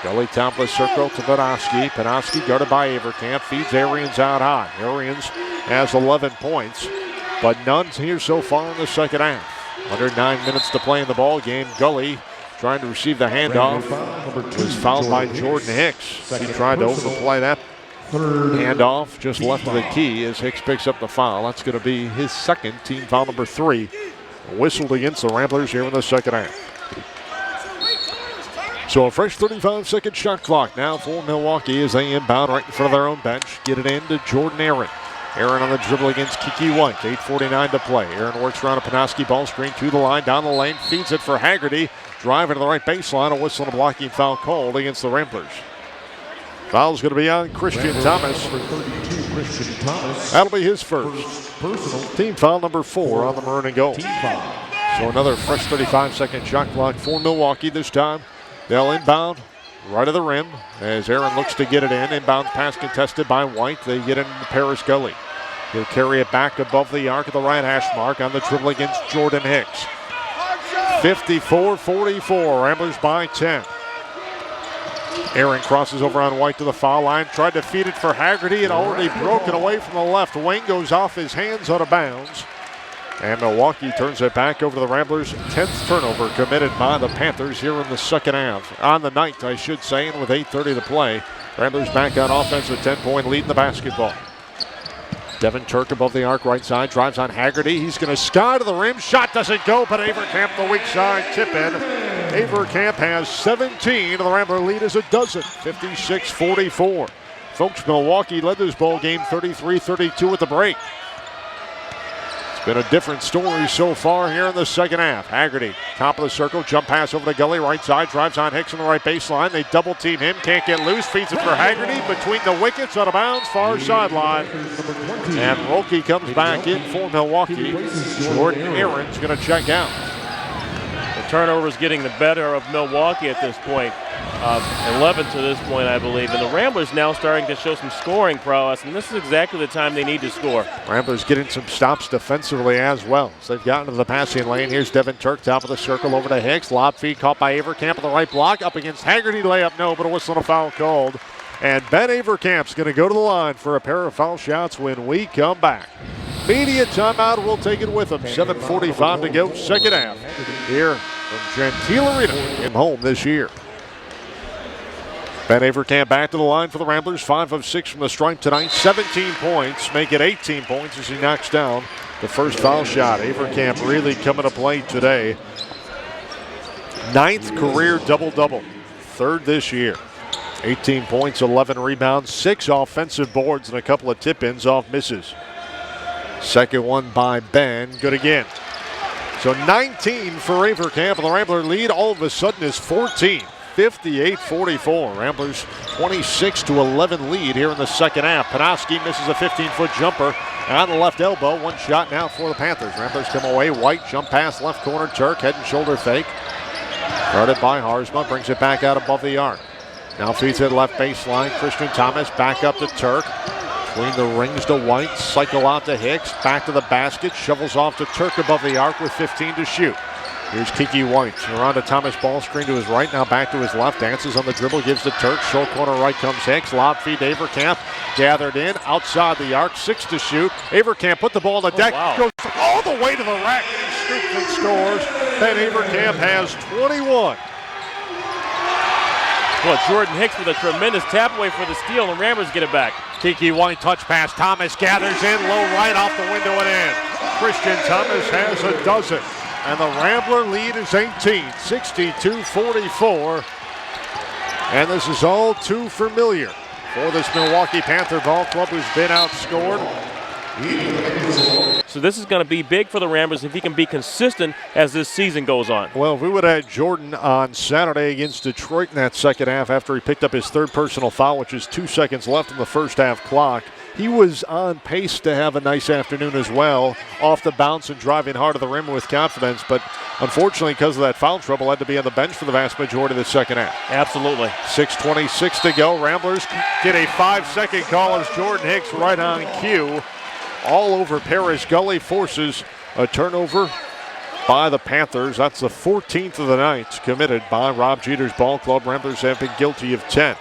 Gully top of the circle to Panoski. Panoski guarded by Averkamp. Feeds Arians out high. Arians has 11 points, but none here so far in the second half. Under 9 minutes to play in the ball game. Gully trying to receive the handoff. Was fouled by Jordan Hicks. He tried to overplay that handoff just left of the key as Hicks picks up the foul. That's going to be his second, team foul number 3. Whistled against the Ramblers here in the second half. So a fresh 35-second shot clock now for Milwaukee as they inbound right in front of their own bench. Get it in to Jordan Aaron. Aaron on the dribble against Kiki White. 8:49 to play. Aaron works around a Panoski ball screen to the line, down the lane, feeds it for Haggerty. Driving to the right baseline, a whistle and a blocking foul called against the Ramblers. Foul's going to be on Christian Thomas. That'll be his first. Team foul number 4 on the maroon and gold. So another fresh 35-second shot clock for Milwaukee this time. They'll inbound right of the rim as Aaron looks to get it in. Inbound pass contested by White. They get it into Paris Gully. He'll carry it back above the arc at the right hash mark on the dribble against Jordan Hicks. 54-44, Ramblers by 10. Aaron crosses over on White to the foul line. Tried to feed it for Haggerty. It already broken away from the left wing. Goes off his hands out of bounds. And Milwaukee turns it back over to the Ramblers. 10th turnover committed by the Panthers here in the second half. On the night, I should say, and with 8:30 to play. Ramblers back on offense with 10-point lead in the basketball. Devin Turk above the arc, right side, drives on Haggerty. He's going to sky to the rim. Shot doesn't go, but Averkamp the weak side tip in. Averkamp has 17, and the Rambler lead is a dozen, 56-44. Folks, Milwaukee led this ball game 33-32 at the break. Been a different story so far here in the second half. Haggerty, top of the circle, jump pass over to Gully, right side, drives on Hicks on the right baseline. They double team him, can't get loose, feeds it for Haggerty between the wickets, out of bounds, far sideline. And Roki comes back in for Milwaukee. Jordan Aaron's going to check out. The turnover is getting the better of Milwaukee at this point. 11 to this point, I believe. And the Ramblers now starting to show some scoring prowess, and this is exactly the time they need to score. Ramblers getting some stops defensively as well. So they've gotten to the passing lane. Here's Devin Turk, top of the circle, over to Hicks. Lob feed caught by Averkamp on the right block. Up against Haggerty, layup no, but a whistle and a foul called. And Ben Averkamp's going to go to the line for a pair of foul shots when we come back. Media timeout, we'll take it with them. 7:45 to go, second half. Here from Gentile Arena, him home this year. Ben Averkamp back to the line for the Ramblers. 5 of 6 from the stripe tonight. 17 points, make it 18 points as he knocks down the first foul shot. Averkamp really coming to play today. 9th career double-double. 3rd this year. 18 points, 11 rebounds, 6 offensive boards, and a couple of tip-ins off misses. Second one by Ben, good again. So 19 for Averkamp, and the Rambler lead all of a sudden is 14. 58-44. Ramblers 26-11 lead here in the second half. Panofsky misses a 15-foot jumper on the left elbow. One shot now for the Panthers. Ramblers come away. White jump pass left corner. Turk head and shoulder fake. Guarded by Harzma. Brings it back out above the arc. Now feeds it left baseline. Christian Thomas back up to Turk. Between the rings to White. Cycle out to Hicks. Back to the basket. Shovels off to Turk above the arc with 15 to shoot. Here's Kiki White. Around to Thomas, ball screen to his right. Now back to his left. Dances on the dribble. Gives to Turk. Short corner right comes Hicks. Lob feed to Averkamp. Gathered in. Outside the arc. 6 to shoot. Averkamp put the ball on the deck. Wow. Goes all the way to the rack. And he scoops and scores. Ben Averkamp has 21. Well, Jordan Hicks with a tremendous tap away for the steal, and Ramblers get it back. Kiki White touch pass. Thomas gathers in. Low right off the window and in. Christian Thomas has a dozen. And the Rambler lead is 18, 62-44. And this is all too familiar for this Milwaukee Panther ball club, who's been outscored. So this is going to be big for the Ramblers if he can be consistent as this season goes on. Well, if we would have had Jordan on Saturday against Detroit in that second half after he picked up his third personal foul, which is 2 seconds left in the first half clock, he was on pace to have a nice afternoon as well, off the bounce and driving hard to the rim with confidence. But unfortunately, because of that foul trouble, had to be on the bench for the vast majority of the second half. Absolutely. 6:26 to go. Ramblers get a 5-second call as Jordan Hicks right on cue. All over Paris Gully, forces a turnover by the Panthers. That's the 14th of the night committed by Rob Jeter's ball club. Ramblers have been guilty of 10.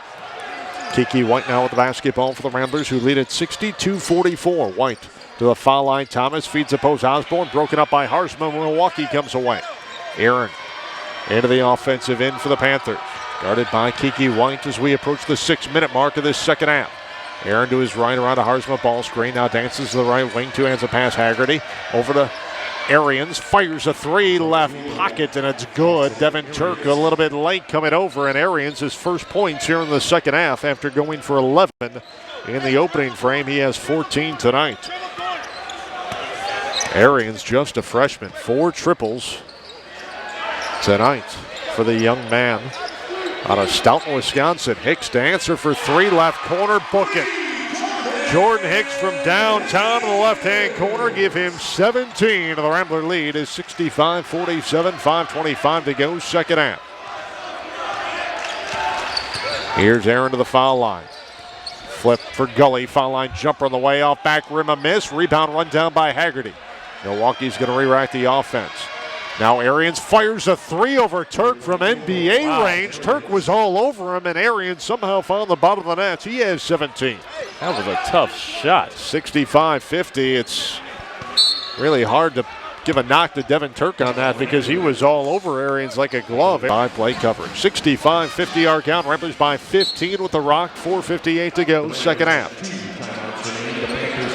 Kiki White now with the basketball for the Ramblers, who lead at 62-44. White to the foul line. Thomas feeds the post. Osborne broken up by Harzma. Milwaukee comes away. Aaron into the offensive end for the Panthers. Guarded by Kiki White as we approach the 6-minute mark of this second half. Aaron to his right around a Harzma ball screen. Now dances to the right wing. Two hands of pass. Haggerty over to Arians. Fires a three left pocket, and it's good. Devin Turk a little bit late coming over, and Arians his first points here in the second half after going for 11 in the opening frame. He has 14 tonight. Arians just a freshman. 4 triples tonight for the young man out of Stoughton, Wisconsin. Hicks to answer for 3, left corner, book it. Jordan Hicks from downtown to the left-hand corner, give him 17. The Rambler lead is 65-47, 5:25 to go, second half. Here's Aaron to the foul line. Flip for Gully, foul line jumper on the way off, back rim a miss, rebound run down by Haggerty. Milwaukee's going to re-rack the offense. Now Arians fires a 3 over Turk from NBA range. Turk was all over him, and Arians somehow found the bottom of the net. He has 17. That was a tough shot. 65-50. It's really hard to give a knock to Devin Turk on that because he was all over Arians like a glove. 5-play coverage. 65-50 our count. Ramblers by 15 with the rock. 4:58 to go, second half.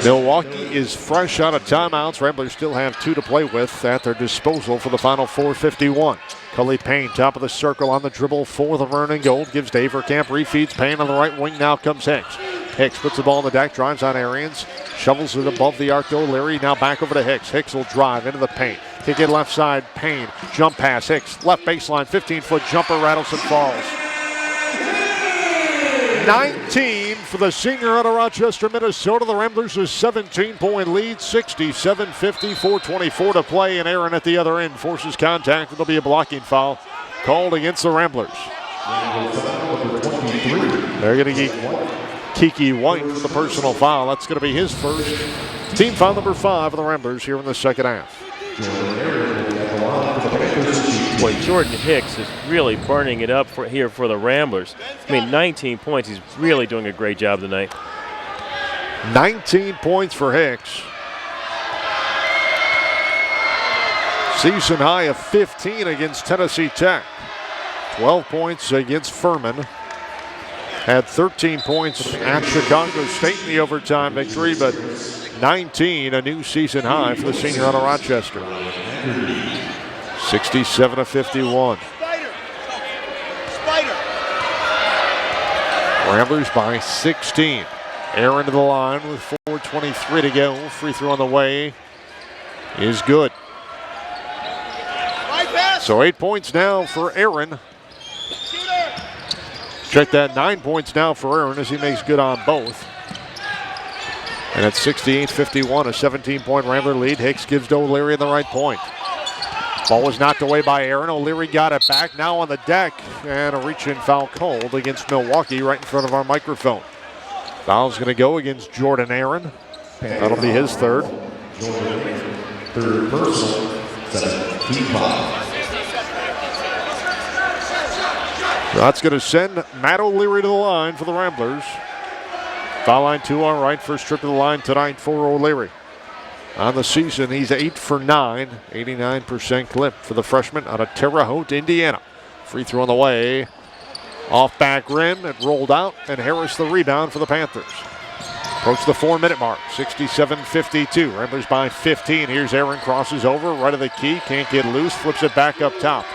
Milwaukee is fresh out of timeouts. Ramblers still have 2 to play with at their disposal for the final 4:51. Cully Payne, top of the circle on the dribble for the Vernon Gold. Gives to Averkamp, refeeds Payne on the right wing. Now comes Hicks. Hicks puts the ball on the deck, drives on Arians. Shovels it above the arc to O'Leary. Now back over to Hicks. Hicks will drive into the paint. Kick it left side, Payne. Jump pass, Hicks. Left baseline, 15-foot jumper, rattles and falls. 19 for the senior out of Rochester, Minnesota. The Ramblers a 17-point lead, 67-50, 4:24 to play, and Aaron at the other end forces contact. It'll be a blocking foul called against the Ramblers. They're going to get Kiki White for the personal foul. That's going to be his first. Team foul number 5 of the Ramblers here in the second half. Boy, Jordan Hicks is really burning it up here for the Ramblers. I mean, 19 points. He's really doing a great job tonight. 19 points for Hicks. Season high of 15 against Tennessee Tech. 12 points against Furman. Had 13 points at Chicago State in the overtime victory, but 19, a new season high for the senior out of Rochester. 67-51. Ramblers by 16. Aaron to the line with 4 2:23 to go. Free throw on the way is good. So 8 points now for Aaron. Check that, 9 points now for Aaron as he makes good on both. And at 68-51, a 17-point Rambler lead. Hicks gives to O'Leary in the right point. Ball was knocked away by Aaron. O'Leary got it back, now on the deck. And a reach-in foul called against Milwaukee right in front of our microphone. Foul's going to go against Jordan Aaron. That'll be his third. Third personal, 17-5. That's going to send Matt O'Leary to the line for the Ramblers. Foul line 2 on right. First trip to the line tonight for O'Leary. On the season, he's 8 for 9, 89% clip for the freshman out of Terre Haute, Indiana. Free throw on the way. Off back rim, it rolled out, and Harris the rebound for the Panthers. Approach the 4-minute mark, 67-52. Ramblers by 15. Here's Aaron, crosses over, right of the key, can't get loose, flips it back up top.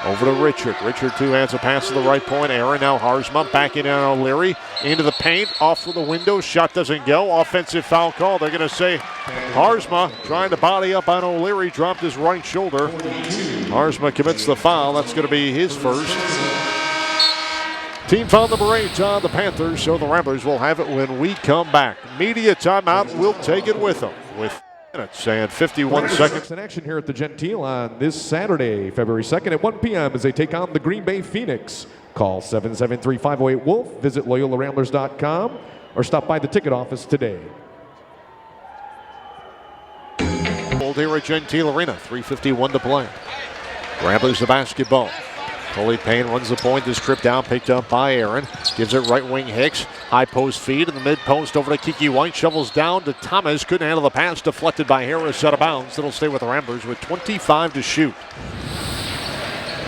Over to Richard. Richard two-hands a pass to the right point. Aaron, now Harzma backing in on O'Leary. Into the paint, off for the window. Shot doesn't go. Offensive foul call. They're going to say Harzma trying to body up on O'Leary. Dropped his right shoulder. Harzma commits the foul. That's going to be his first. Team foul number 8 on the Panthers. So the Ramblers will have it when we come back. Media timeout. We'll take it with them. With minutes and 51 seconds in action here at the Gentile on this Saturday, February 2nd at 1 p.m. as they take on the Green Bay Phoenix. Call 773-508-WOLF, visit LoyolaRamblers.com, or stop by the ticket office today. Old here at Gentile Arena, 3:51 to play. Ramblers the basketball. Coley Payne runs the point. This trip down, picked up by Aaron. Gives it right wing Hicks. High post feed in the mid post over to Kiki White. Shovels down to Thomas. Couldn't handle the pass. Deflected by Harris out of bounds. It'll stay with the Ramblers with 25 to shoot.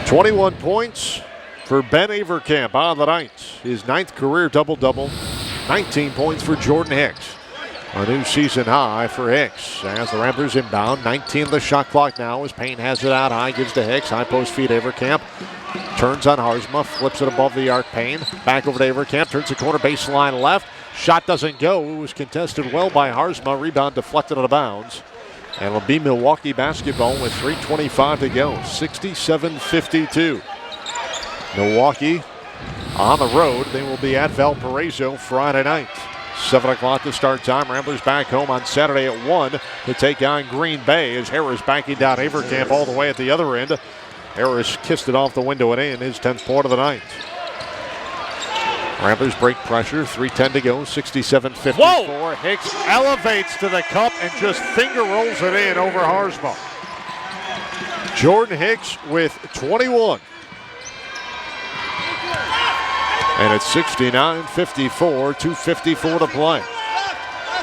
21 points for Ben Averkamp on the night. His 9th career double-double. 19 points for Jordan Hicks. A new season high for Hicks as the Ramblers inbound. 19 the shot clock now as Payne has it out high. Gives to Hicks. High post feed Averkamp. Turns on Harzma, flips it above the arc. Payne back over to Averkamp, turns the corner baseline left. Shot doesn't go. It was contested well by Harzma. Rebound deflected out of bounds. And it'll be Milwaukee basketball with 3:25 to go. 67-52. Milwaukee on the road. They will be at Valparaiso Friday night. 7 o'clock to start time. Ramblers back home on Saturday at 1 to take on Green Bay as Harris backing down Averkamp all the way at the other end. Harris kissed it off the window and in, his 10th point of the night. Ramblers break pressure, 3:10 to go, 67-54. Whoa! Hicks elevates to the cup and just finger rolls it in over Harzma. Jordan Hicks with 21. And it's 69-54, 2:54 to play.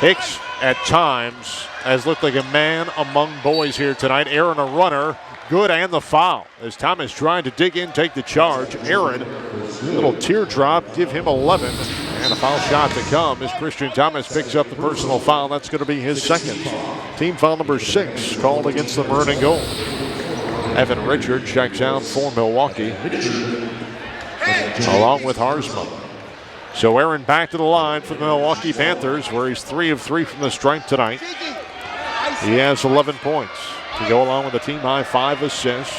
Hicks at times has looked like a man among boys here tonight. Aaron a runner. Good, and the foul as Thomas trying to dig in, take the charge. Aaron, little teardrop, give him 11. And a foul shot to come as Christian Thomas picks up the personal foul. That's going to be his second. Team foul number 6 called against the Maroon and Gold. Evan Richard checks out for Milwaukee, along with Harzma. So Aaron back to the line for the Milwaukee Panthers, where he's 3 of 3 from the stripe tonight. He has 11 points to go along with the team high 5 assists.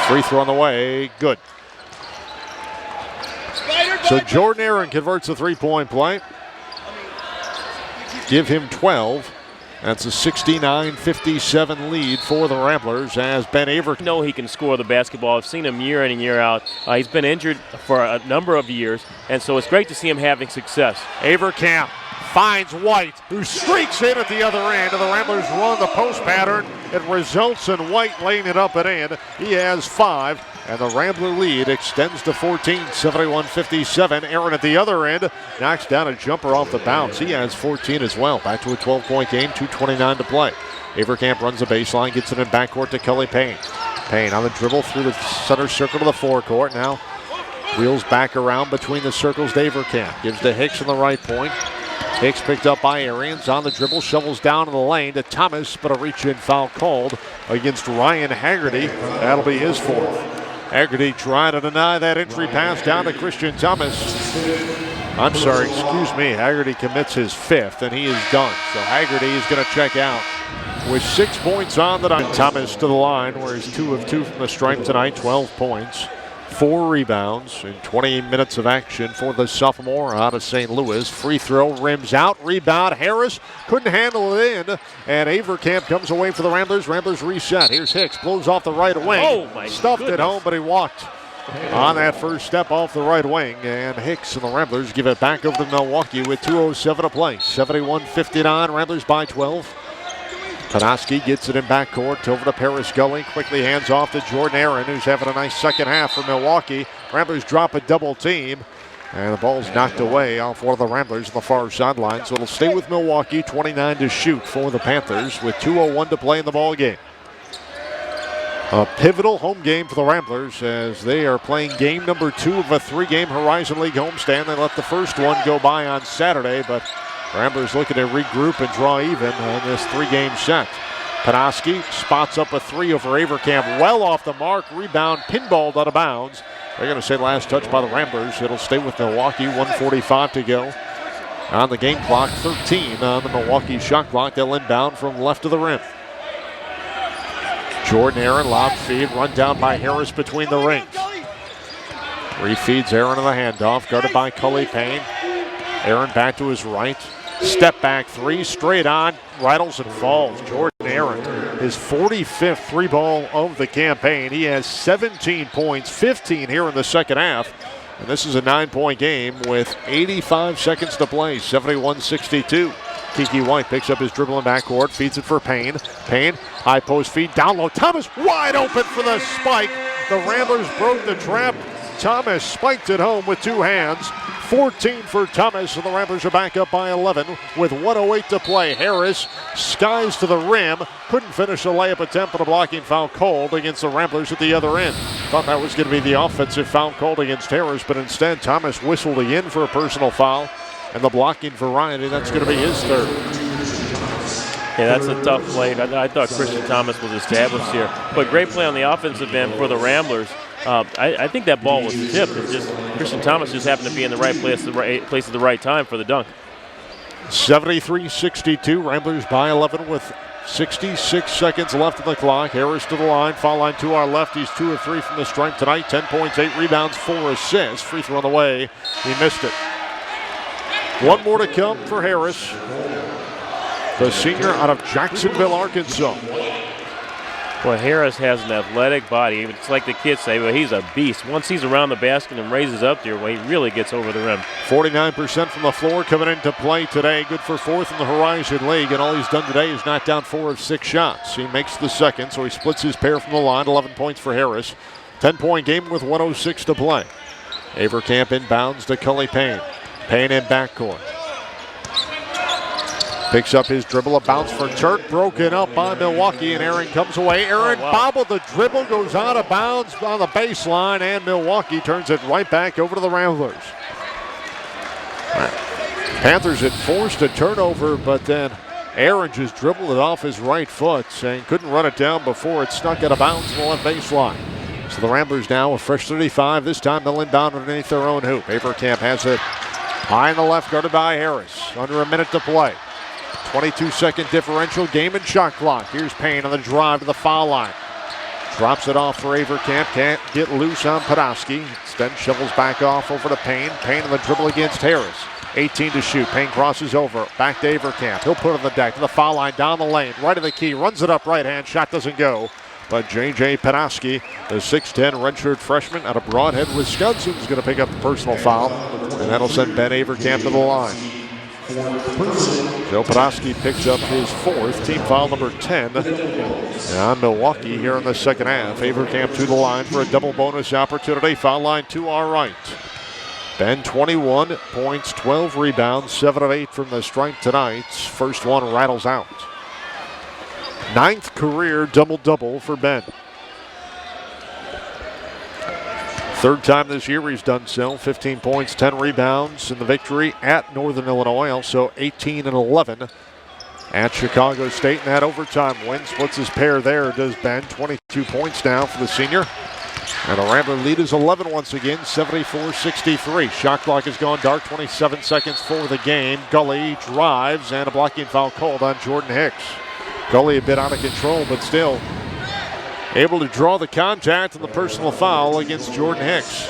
Free throw on the way, good. So Jordan Aaron converts a 3-point play. Give him 12. That's a 69-57 lead for the Ramblers as Ben Averkamp. Know he can score the basketball. I've seen him year in and year out. He's been injured for a number of years, and so it's great to see him having success. Averkamp finds White, who streaks in at the other end, and the Ramblers run the post pattern. It results in White laying it up and in. He has 5, and the Rambler lead extends to 14, 71-57. Aaron at the other end knocks down a jumper off the bounce. He has 14 as well. Back to a 12-point game, 2:29 to play. Averkamp runs the baseline, gets it in backcourt to Kelly Payne. Payne on the dribble through the center circle to the forecourt. Now wheels back around between the circles to Averkamp. Gives to Hicks on the right point. Hicks picked up by Arians on the dribble, shovels down in the lane to Thomas, but a reach-in foul called against Ryan Haggerty. That'll be his 4th. Haggerty trying to deny that entry pass down to Christian Thomas. I'm sorry, excuse me. Haggerty commits his 5th, and he is done. So Haggerty is going to check out with 6 points on the night. Thomas to the line, where he's 2 of 2 from the stripe tonight, 12 points, 4 rebounds in 20 minutes of action for the sophomore out of St. Louis. Free throw, rims out, rebound. Harris couldn't handle it in, and Averkamp comes away for the Ramblers. Ramblers reset. Here's Hicks, blows off the right wing. Oh, my Stuffed goodness. it home, but he walked on that first step off the right wing, and Hicks and the Ramblers give it back over to Milwaukee with 2:07 to play. 71-59, Ramblers by 12. Panoski gets it in backcourt over to Paris Gully. Quickly hands off to Jordan Aaron, who's having a nice second half for Milwaukee. Ramblers drop a double team, and the ball's knocked away off one of the Ramblers on the far sideline. So it'll stay with Milwaukee, 29 to shoot for the Panthers with 2:01 to play in the ball game. A pivotal home game for the Ramblers as they are playing game number 2 of a 3-game Horizon League homestand. They let the first one go by on Saturday, but Ramblers looking to regroup and draw even on this 3-game set. Panoski spots up a 3 over Averkamp, well off the mark. Rebound, pinballed out of bounds. They're going to say last touch by the Ramblers. It'll stay with Milwaukee, 1:45 to go. On the game clock, 13 on the Milwaukee shot clock. They'll inbound from left of the rim. Jordan Aaron, lob feed, run down by Harris between the rings. Refeeds Aaron on the handoff, guarded by Cully Payne. Aaron back to his right. Step back 3, straight on, rattles and falls. Jordan Aaron, his 45th 3-ball of the campaign. He has 17 points, 15 here in the second half. And this is a 9-point game with 85 seconds to play, 71-62. Kiki White picks up his dribble in backcourt, feeds it for Payne. Payne, high post feed, down low. Thomas wide open for the spike. The Ramblers broke the trap. Thomas spiked it home with 2 hands. 14 for Thomas, and the Ramblers are back up by 11 with 1:08 to play. Harris skies to the rim, couldn't finish the layup attempt, but a blocking foul called against the Ramblers at the other end. Thought that was going to be the offensive foul called against Harris, but instead Thomas whistled in for a personal foul, and the blocking variety, that's going to be his 3rd. Yeah, that's a tough play. I thought Christian Thomas was established here, but great play on the offensive end for the Ramblers. I think that ball was tipped. It's just Christian Thomas just happened to be in the right place at the right time for the dunk. 73-62, Ramblers by 11 with 66 seconds left on the clock. Harris to the line, foul line to our left. He's 2 of 3 from the stripe tonight. 10 points, 8 rebounds, 4 assists. Free throw on the way. He missed it. One more to come for Harris, the senior out of Jacksonville, Arkansas. Well, Harris has an athletic body. It's like the kids say, well, he's a beast. Once he's around the basket and raises up there, well, he really gets over the rim. 49% from the floor coming into play today. Good for 4th in the Horizon League, and all he's done today is knock down 4 of 6 shots. He makes the second, so he splits his pair from the line. 11 points for Harris. 10-point game with 1:06 to play. Averkamp inbounds to Cully Payne. Payne in backcourt. Picks up his dribble, a bounce for Turk, broken up by Milwaukee, and Aaron comes away. Aaron bobbled the dribble, goes out of bounds on the baseline, and Milwaukee turns it right back over to the Ramblers. Panthers had forced a turnover, but then Aaron just dribbled it off his right foot and couldn't run it down before it snuck out of bounds on the left baseline. So the Ramblers now a fresh 35. This time they'll inbound underneath their own hoop. Averkamp has it high in the left, guarded by Harris. Under a minute to play. 22-second differential, game and shot clock. Here's Payne on the drive to the foul line. Drops it off for Averkamp. Can't get loose on Panoski. Instead shovels back off over to Payne. Payne on the dribble against Harris. 18 to shoot. Payne crosses over. Back to Averkamp. He'll put it on the deck to the foul line, down the lane. Right of the key. Runs it up right hand. Shot doesn't go. But J.J. Panoski, the 6'10 redshirt freshman out of Broadhead, Wisconsin, is going to pick up the personal foul. And that'll send Ben Averkamp to the line. Joe Panoski picks up his 4th, team foul number 10 on Milwaukee here in the second half. Averkamp to the line for a double bonus opportunity. Foul line to our right. Ben 21 points, 12 rebounds, 7 of 8 from the stripe tonight. First one rattles out. 9th career double-double for Ben. 3rd time this year he's done so. 15 points, 10 rebounds in the victory at Northern Illinois. Also 18 and 11 at Chicago State. And that overtime win splits his pair there, does Ben. 22 points now for the senior. And the Rambler lead is 11 once again, 74-63. Shot clock has gone dark, 27 seconds for the game. Gully drives, and a blocking foul called on Jordan Hicks. Gully a bit out of control, but still able to draw the contact and the personal foul against Jordan Hicks.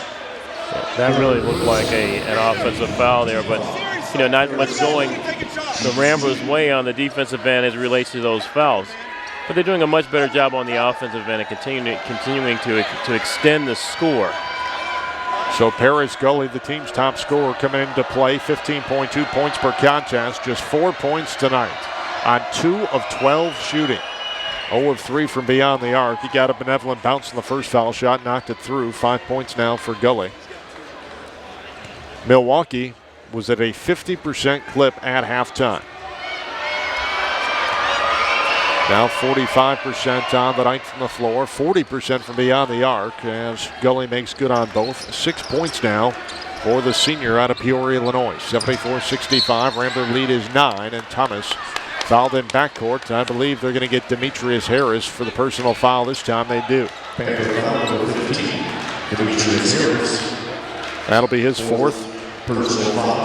That really looked like an offensive foul there, but not much going the Ramblers' way on the defensive end as it relates to those fouls. But they're doing a much better job on the offensive end and continuing to extend the score. So Paris Gully, the team's top scorer, coming into play, 15.2 points per contest, just 4 points tonight on 2 of 12 shooting. 0 of 3 from beyond the arc. He got a benevolent bounce in the first foul shot, knocked it through. 5 points now for Gully. Milwaukee was at a 50% clip at halftime. Now 45% on the night from the floor, 40% from beyond the arc as Gully makes good on both. 6 points now for the senior out of Peoria, Illinois. 74-65, Rambler lead is 9, and Thomas fouled in backcourt. I believe they're going to get Demetrius Harris for the personal foul this time. They do. That'll be his 4th.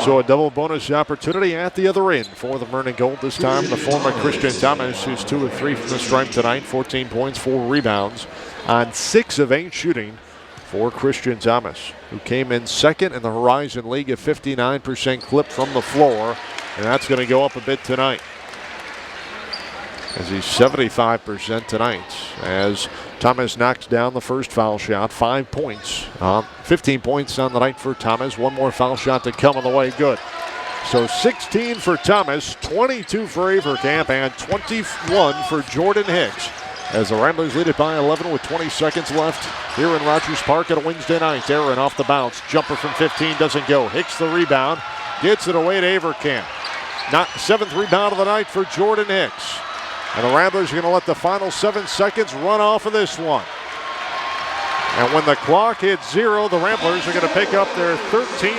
So a double bonus opportunity at the other end for the Vernon Gold. This time the former Christian Thomas, who's 2 of 3 from the stripe tonight. 14 points, 4 rebounds on 6 of 8 shooting for Christian Thomas, who came in second in the Horizon League at 59% clip from the floor. And that's going to go up a bit tonight, as he's 75% tonight, as Thomas knocks down the first foul shot. 5 points, 15 points on the night for Thomas. One more foul shot to come on the way. Good. So 16 for Thomas, 22 for Averkamp, and 21 for Jordan Hicks, as the Ramblers lead it by 11 with 20 seconds left here in Rogers Park on a Wednesday night. Aaron off the bounce. Jumper from 15 doesn't go. Hicks the rebound. Gets it away to Averkamp. Not 7th rebound of the night for Jordan Hicks. And the Ramblers are going to let the final 7 seconds run off of this one. And when the clock hits 0, the Ramblers are going to pick up their 13th